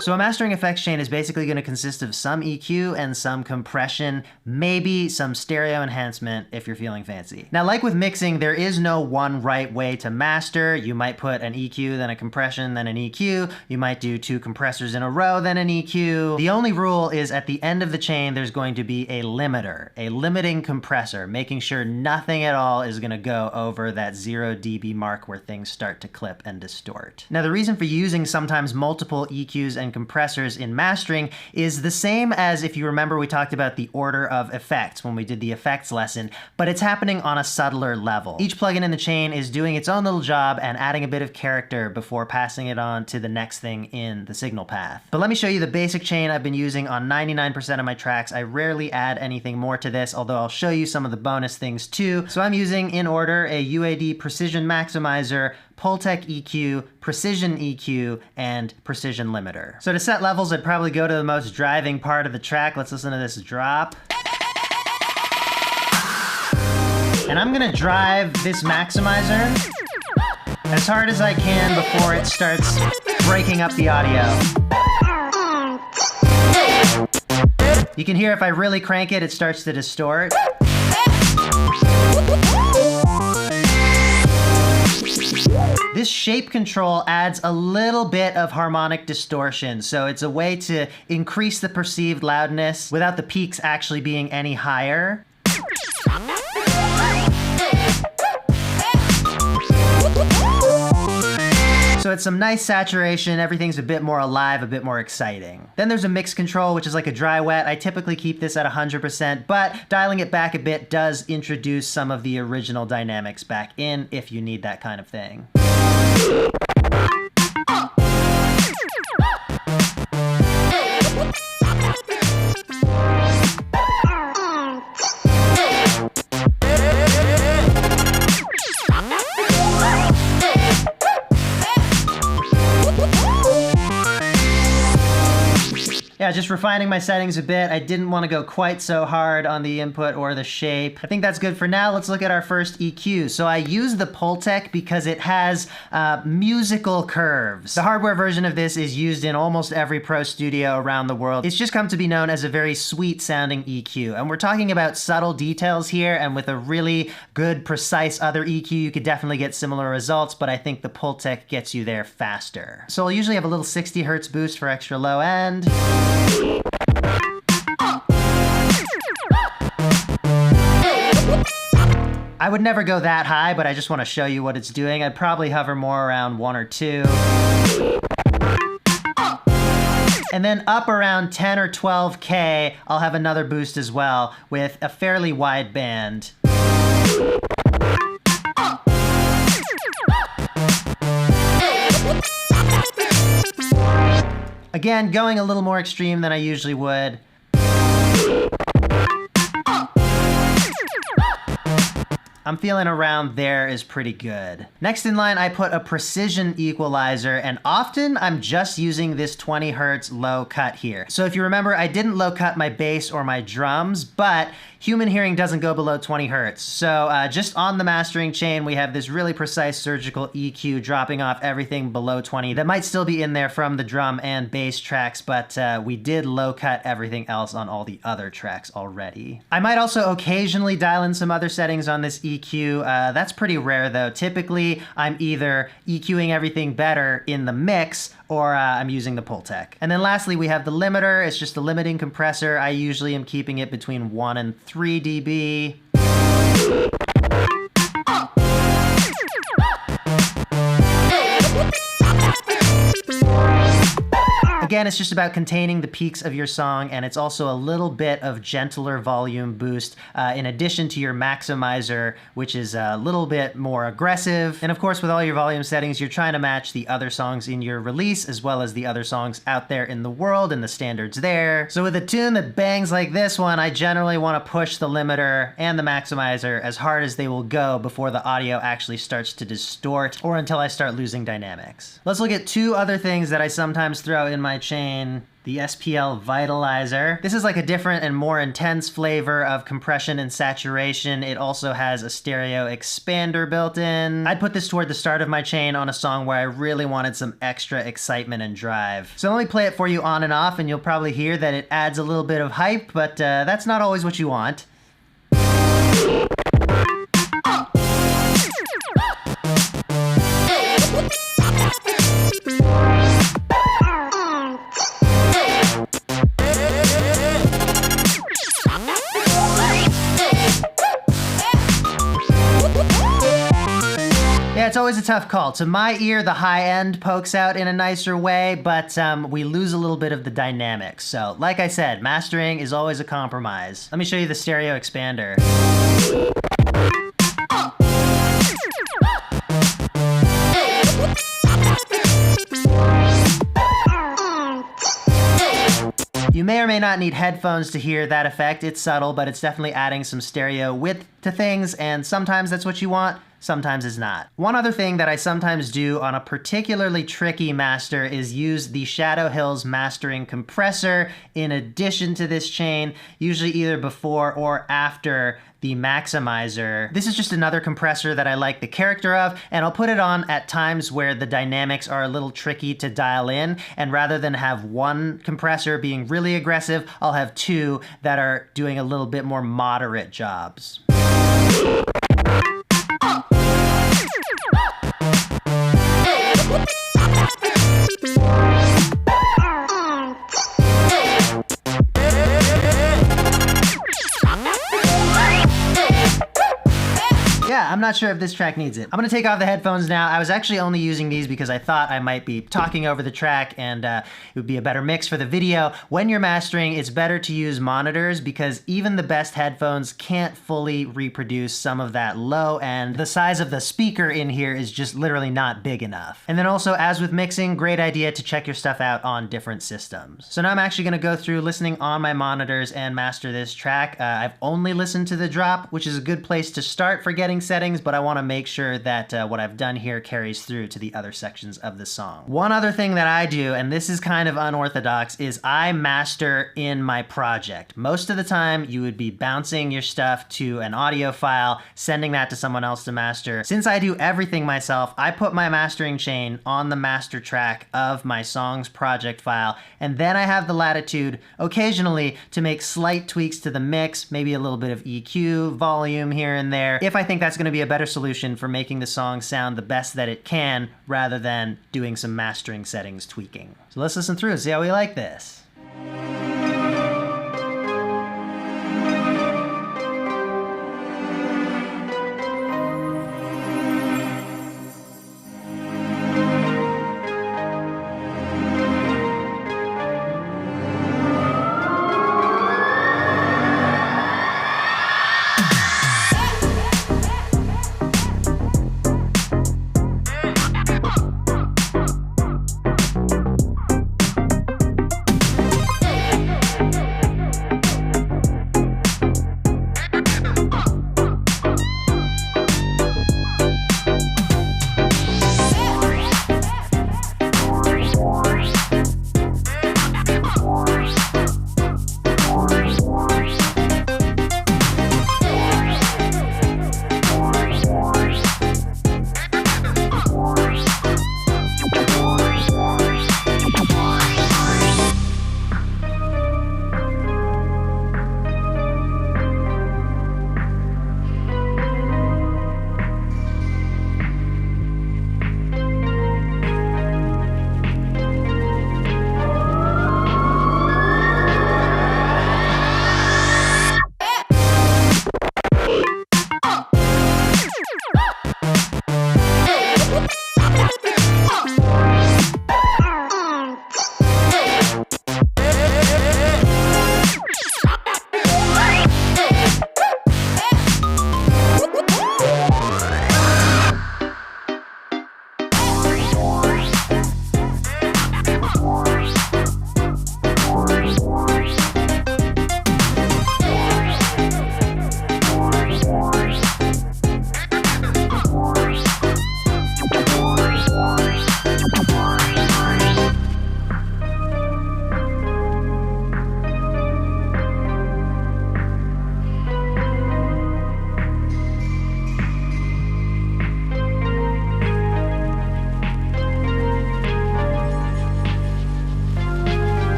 So a mastering effects chain is basically going to consist of some EQ and some compression, maybe some stereo enhancement if you're feeling fancy. Now, like with mixing, there is no one right way to master. You might put an EQ, then a compression, then an EQ. You might do 2 compressors in a row, then an EQ. The only rule is at the end of the chain, there's going to be a limiter, a limiting compressor, making sure nothing at all is going to go over that 0 dB mark where things start to clip and distort. Now, the reason for using sometimes multiple EQs and compressors in mastering is the same as if you remember we talked about the order of effects when we did the effects lesson, but it's happening on a subtler level. Each plugin in the chain is doing its own little job and adding a bit of character before passing it on to the next thing in the signal path. But let me show you the basic chain I've been using on 99% of my tracks. I rarely add anything more to this, although I'll show you some of the bonus things too. So I'm using in order a UAD Precision Maximizer, Pultec EQ, Precision EQ, and Precision Limiter. So to set levels, I'd probably go to the most driving part of the track. Let's listen to this drop. And I'm gonna drive this maximizer as hard as I can before it starts breaking up the audio. You can hear if I really crank it, it starts to distort. This shape control adds a little bit of harmonic distortion, so it's a way to increase the perceived loudness without the peaks actually being any higher. So it's some nice saturation, everything's a bit more alive, a bit more exciting. Then there's a mix control, which is like a dry wet. I typically keep this at 100%, but dialing it back a bit does introduce some of the original dynamics back in if you need that kind of thing. Yeah, just refining my settings a bit. I didn't want to go quite so hard on the input or the shape. I think that's good for now. Let's look at our first EQ. So I use the Pultec because it has musical curves. The hardware version of this is used in almost every pro studio around the world. It's just come to be known as a very sweet sounding EQ. And we're talking about subtle details here, and with a really good, precise other EQ, you could definitely get similar results, but I think the Pultec gets you there faster. So I'll usually have a little 60 Hertz boost for extra low end. I would never go that high, but I just want to show you what it's doing. I'd probably hover more around 1 or 2. And then up around 10 or 12K, I'll have another boost as well with a fairly wide band. Again, going a little more extreme than I usually would. I'm feeling around there is pretty good. Next in line, I put a precision equalizer, and often I'm just using this 20 Hertz low cut here. So if you remember, I didn't low cut my bass or my drums, but human hearing doesn't go below 20 Hertz. So just on the mastering chain, we have this really precise surgical EQ dropping off everything below 20. That might still be in there from the drum and bass tracks, but we did low cut everything else on all the other tracks already. I might also occasionally dial in some other settings on this EQ. That's pretty rare though. Typically, I'm either EQing everything better in the mix or I'm using the Pultec. And then lastly, we have the limiter. It's just a limiting compressor. I usually am keeping it between 1 and 3 dB. Again, it's just about containing the peaks of your song, and it's also a little bit of gentler volume boost in addition to your maximizer, which is a little bit more aggressive. And of course, with all your volume settings, you're trying to match the other songs in your release as well as the other songs out there in the world and the standards there. So with a tune that bangs like this one, I generally want to push the limiter and the maximizer as hard as they will go before the audio actually starts to distort or until I start losing dynamics. Let's look at two other things that I sometimes throw in my chain. The SPL Vitalizer. This is like a different and more intense flavor of compression and saturation. It also has a stereo expander built in. I'd put this toward the start of my chain on a song where I really wanted some extra excitement and drive. So let me play it for you on and off, and you'll probably hear that it adds a little bit of hype, but that's not always what you want. Yeah, it's always a tough call. To my ear, the high end pokes out in a nicer way, but we lose a little bit of the dynamics. So, like I said, mastering is always a compromise. Let me show you the stereo expander. You may or may not need headphones to hear that effect. It's subtle, but it's definitely adding some stereo width to things, and sometimes that's what you want, sometimes is not. One other thing that I sometimes do on a particularly tricky master is use the Shadow Hills mastering compressor in addition to this chain, usually either before or after the maximizer. This is just another compressor that I like the character of, and I'll put it on at times where the dynamics are a little tricky to dial in, and rather than have one compressor being really aggressive, I'll have two that are doing a little bit more moderate jobs. Yeah, I'm not sure if this track needs it. I'm gonna take off the headphones now. I was actually only using these because I thought I might be talking over the track and it would be a better mix for the video. When you're mastering, it's better to use monitors because even the best headphones can't fully reproduce some of that low end. The size of the speaker in here is just literally not big enough. And then also, as with mixing, great idea to check your stuff out on different systems. So now I'm actually gonna go through listening on my monitors and master this track. I've only listened to the drop, which is a good place to start for getting settings, but I want to make sure that what I've done here carries through to the other sections of the song. One other thing that I do, and this is kind of unorthodox, is I master in my project. Most of the time, you would be bouncing your stuff to an audio file, sending that to someone else to master. Since I do everything myself, I put my mastering chain on the master track of my song's project file, and then I have the latitude occasionally to make slight tweaks to the mix, maybe a little bit of EQ, volume here and there, if I think that's going to be a better solution for making the song sound the best that it can, rather than doing some mastering settings tweaking. So let's listen through and see how we like this.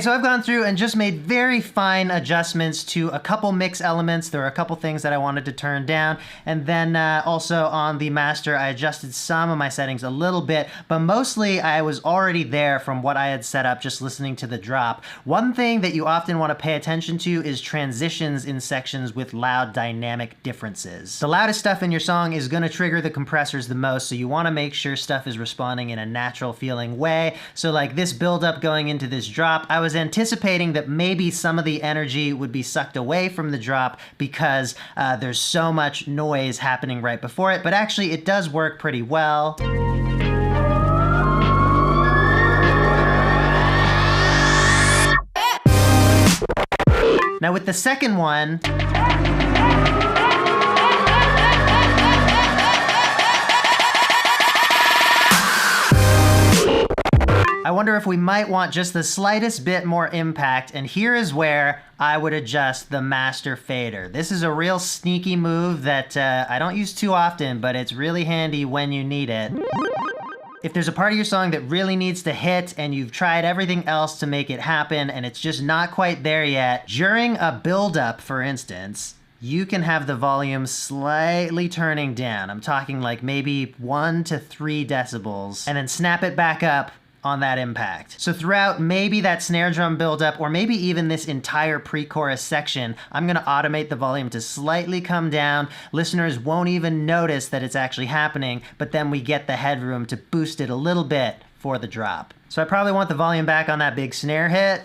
so I've gone through and just made very fine adjustments to a couple mix elements. There are a couple things that I wanted to turn down. And then also on the master, I adjusted some of my settings a little bit, but mostly I was already there from what I had set up just listening to the drop. One thing that you often want to pay attention to is transitions in sections with loud dynamic differences. The loudest stuff in your song is going to trigger the compressors the most, so you want to make sure stuff is responding in a natural feeling way. So like this buildup going into this drop, I was anticipating that maybe some of the energy would be sucked away from the drop because there's so much noise happening right before it, but actually it does work pretty well. Now with the second one, I wonder if we might want just the slightest bit more impact, and here is where I would adjust the master fader. This is a real sneaky move that I don't use too often, but it's really handy when you need it. If there's a part of your song that really needs to hit and you've tried everything else to make it happen and it's just not quite there yet, during a build-up, for instance, you can have the volume slightly turning down. I'm talking like maybe 1 to 3 decibels, and then snap it back up on that impact. So throughout maybe that snare drum buildup, or maybe even this entire pre-chorus section, I'm gonna automate the volume to slightly come down. Listeners won't even notice that it's actually happening, but then we get the headroom to boost it a little bit for the drop. So I probably want the volume back on that big snare hit.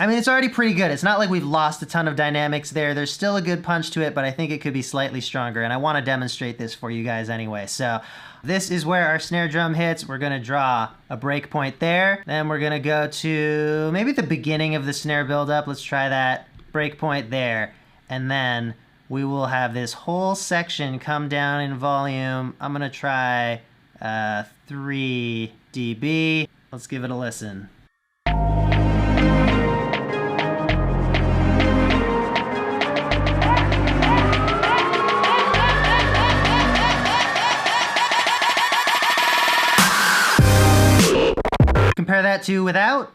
I mean, it's already pretty good. It's not like we've lost a ton of dynamics there. There's still a good punch to it, but I think it could be slightly stronger, and I want to demonstrate this for you guys anyway. So this is where our snare drum hits. We're gonna draw a breakpoint there. Then we're gonna go to maybe the beginning of the snare buildup. Let's try that breakpoint there. And then we will have this whole section come down in volume. I'm gonna try 3 dB. Let's give it a listen. Compare that to without.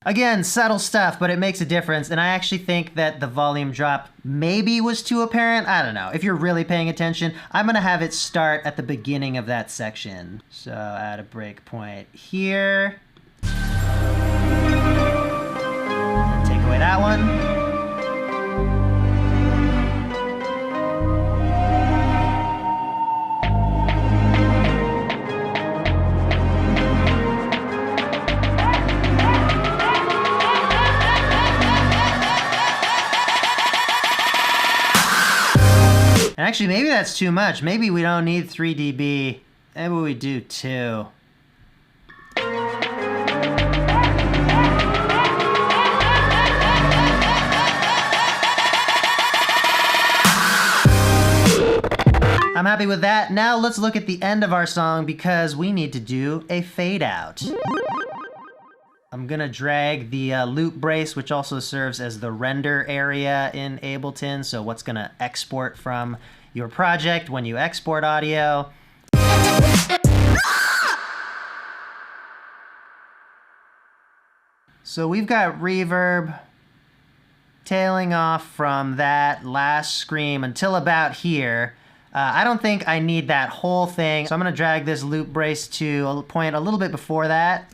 Again, subtle stuff, but it makes a difference, and I actually think that the volume drop maybe was too apparent. I don't know. If you're really paying attention, I'm gonna have it start at the beginning of that section. So add a breakpoint here. Take away that one. And actually, maybe that's too much. Maybe we don't need 3 dB. Maybe we do 2. I'm happy with that. Now let's look at the end of our song because we need to do a fade out. I'm gonna drag the loop brace, which also serves as the render area in Ableton, so what's gonna export from your project when you export audio. So we've got reverb tailing off from that last scream until about here. I don't think I need that whole thing, so I'm gonna drag this loop brace to a point a little bit before that.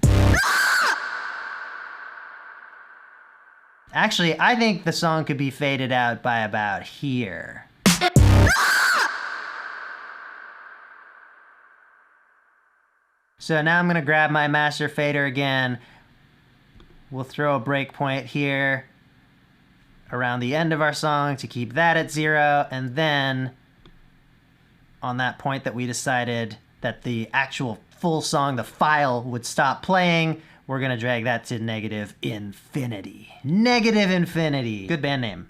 Actually, I think the song could be faded out by about here. So now I'm gonna grab my master fader again. We'll throw a breakpoint here around the end of our song to keep that at 0, and then on that point that we decided that the actual full song, the file, would stop playing, we're gonna drag that to negative infinity. Negative Infinity. Good band name.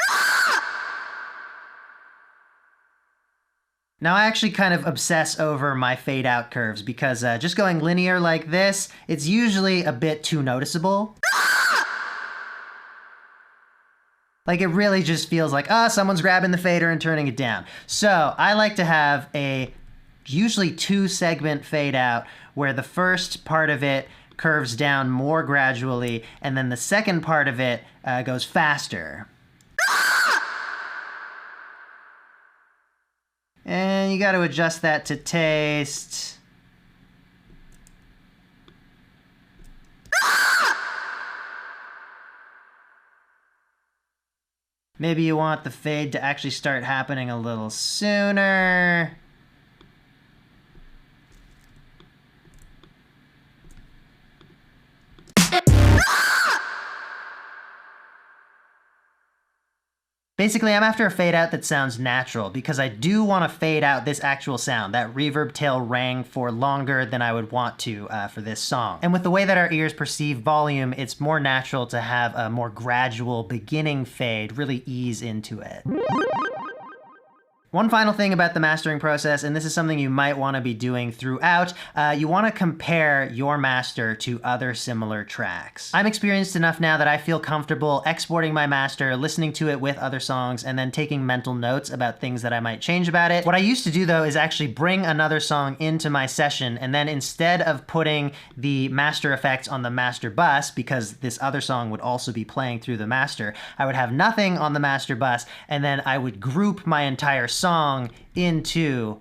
Now I actually kind of obsess over my fade out curves because just going linear like this, it's usually a bit too noticeable. Like it really just feels like, someone's grabbing the fader and turning it down. So I like to have a usually 2-segment fade out where the first part of it curves down more gradually and then the second part of it goes faster. And you got to adjust that to taste. Maybe you want the fade to actually start happening a little sooner. Basically, I'm after a fade out that sounds natural because I do want to fade out this actual sound. That reverb tail rang for longer than I would want to for this song. And with the way that our ears perceive volume, it's more natural to have a more gradual beginning fade really ease into it. One final thing about the mastering process, and this is something you might want to be doing throughout, you want to compare your master to other similar tracks. I'm experienced enough now that I feel comfortable exporting my master, listening to it with other songs, and then taking mental notes about things that I might change about it. What I used to do though is actually bring another song into my session, and then instead of putting the master effects on the master bus, because this other song would also be playing through the master, I would have nothing on the master bus, and then I would group my entire song into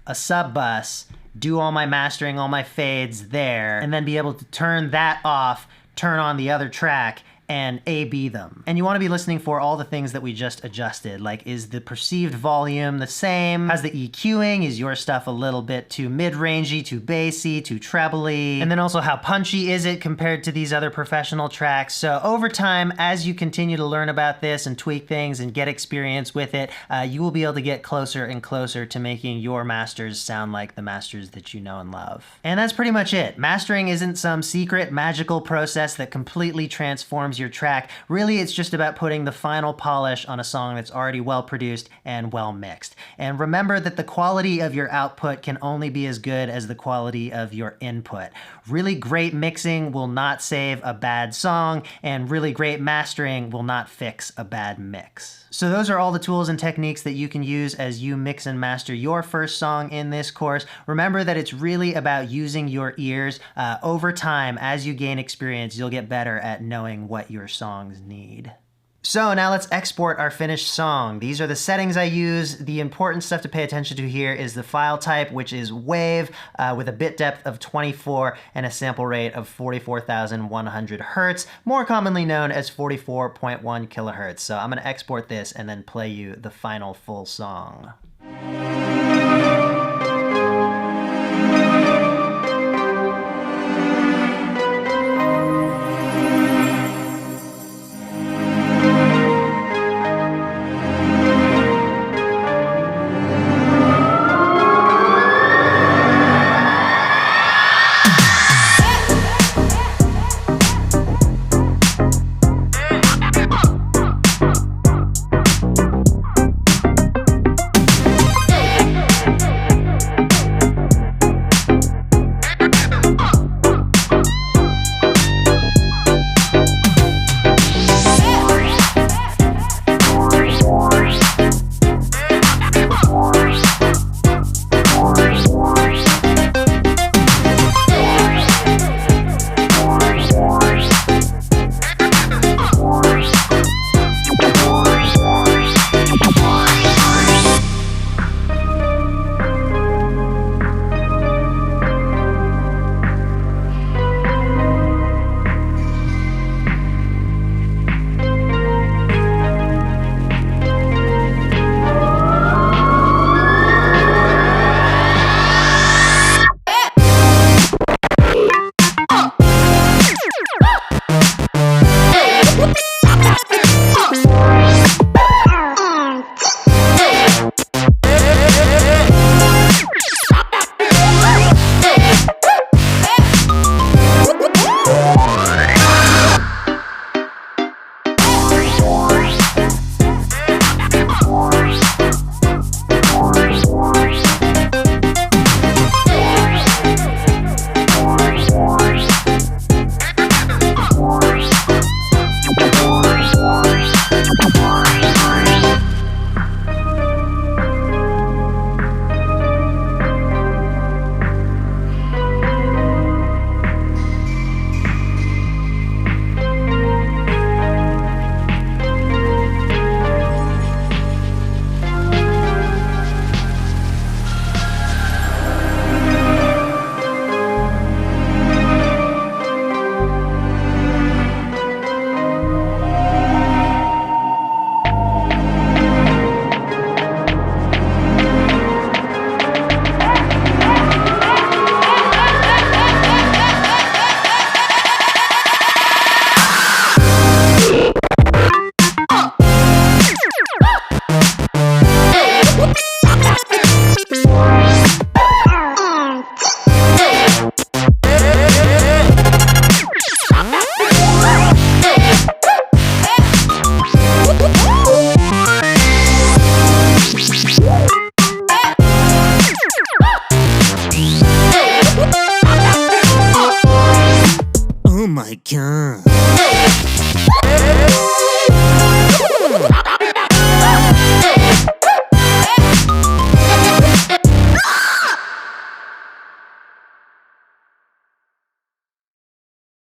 a sub bus, do all my mastering, all my fades there, and then be able to turn that off, turn on the other track, and A/B them. And you want to be listening for all the things that we just adjusted, like is the perceived volume the same? How's the EQing? Is your stuff a little bit too mid-rangey, too bassy, too trebly? And then also how punchy is it compared to these other professional tracks? So over time, as you continue to learn about this and tweak things and get experience with it, you will be able to get closer and closer to making your masters sound like the masters that you know and love. And that's pretty much it. Mastering isn't some secret magical process that completely transforms your track. Really, it's just about putting the final polish on a song that's already well produced and well mixed. And remember that the quality of your output can only be as good as the quality of your input. Really great mixing will not save a bad song, and really great mastering will not fix a bad mix. So those are all the tools and techniques that you can use as you mix and master your first song in this course. Remember that it's really about using your ears. Over time, as you gain experience, you'll get better at knowing what your songs need. So now let's export our finished song. These are the settings I use. The important stuff to pay attention to here is the file type, which is WAV with a bit depth of 24 and a sample rate of 44,100 Hertz, more commonly known as 44.1 kilohertz. So I'm going to export this and then play you the final full song. my god.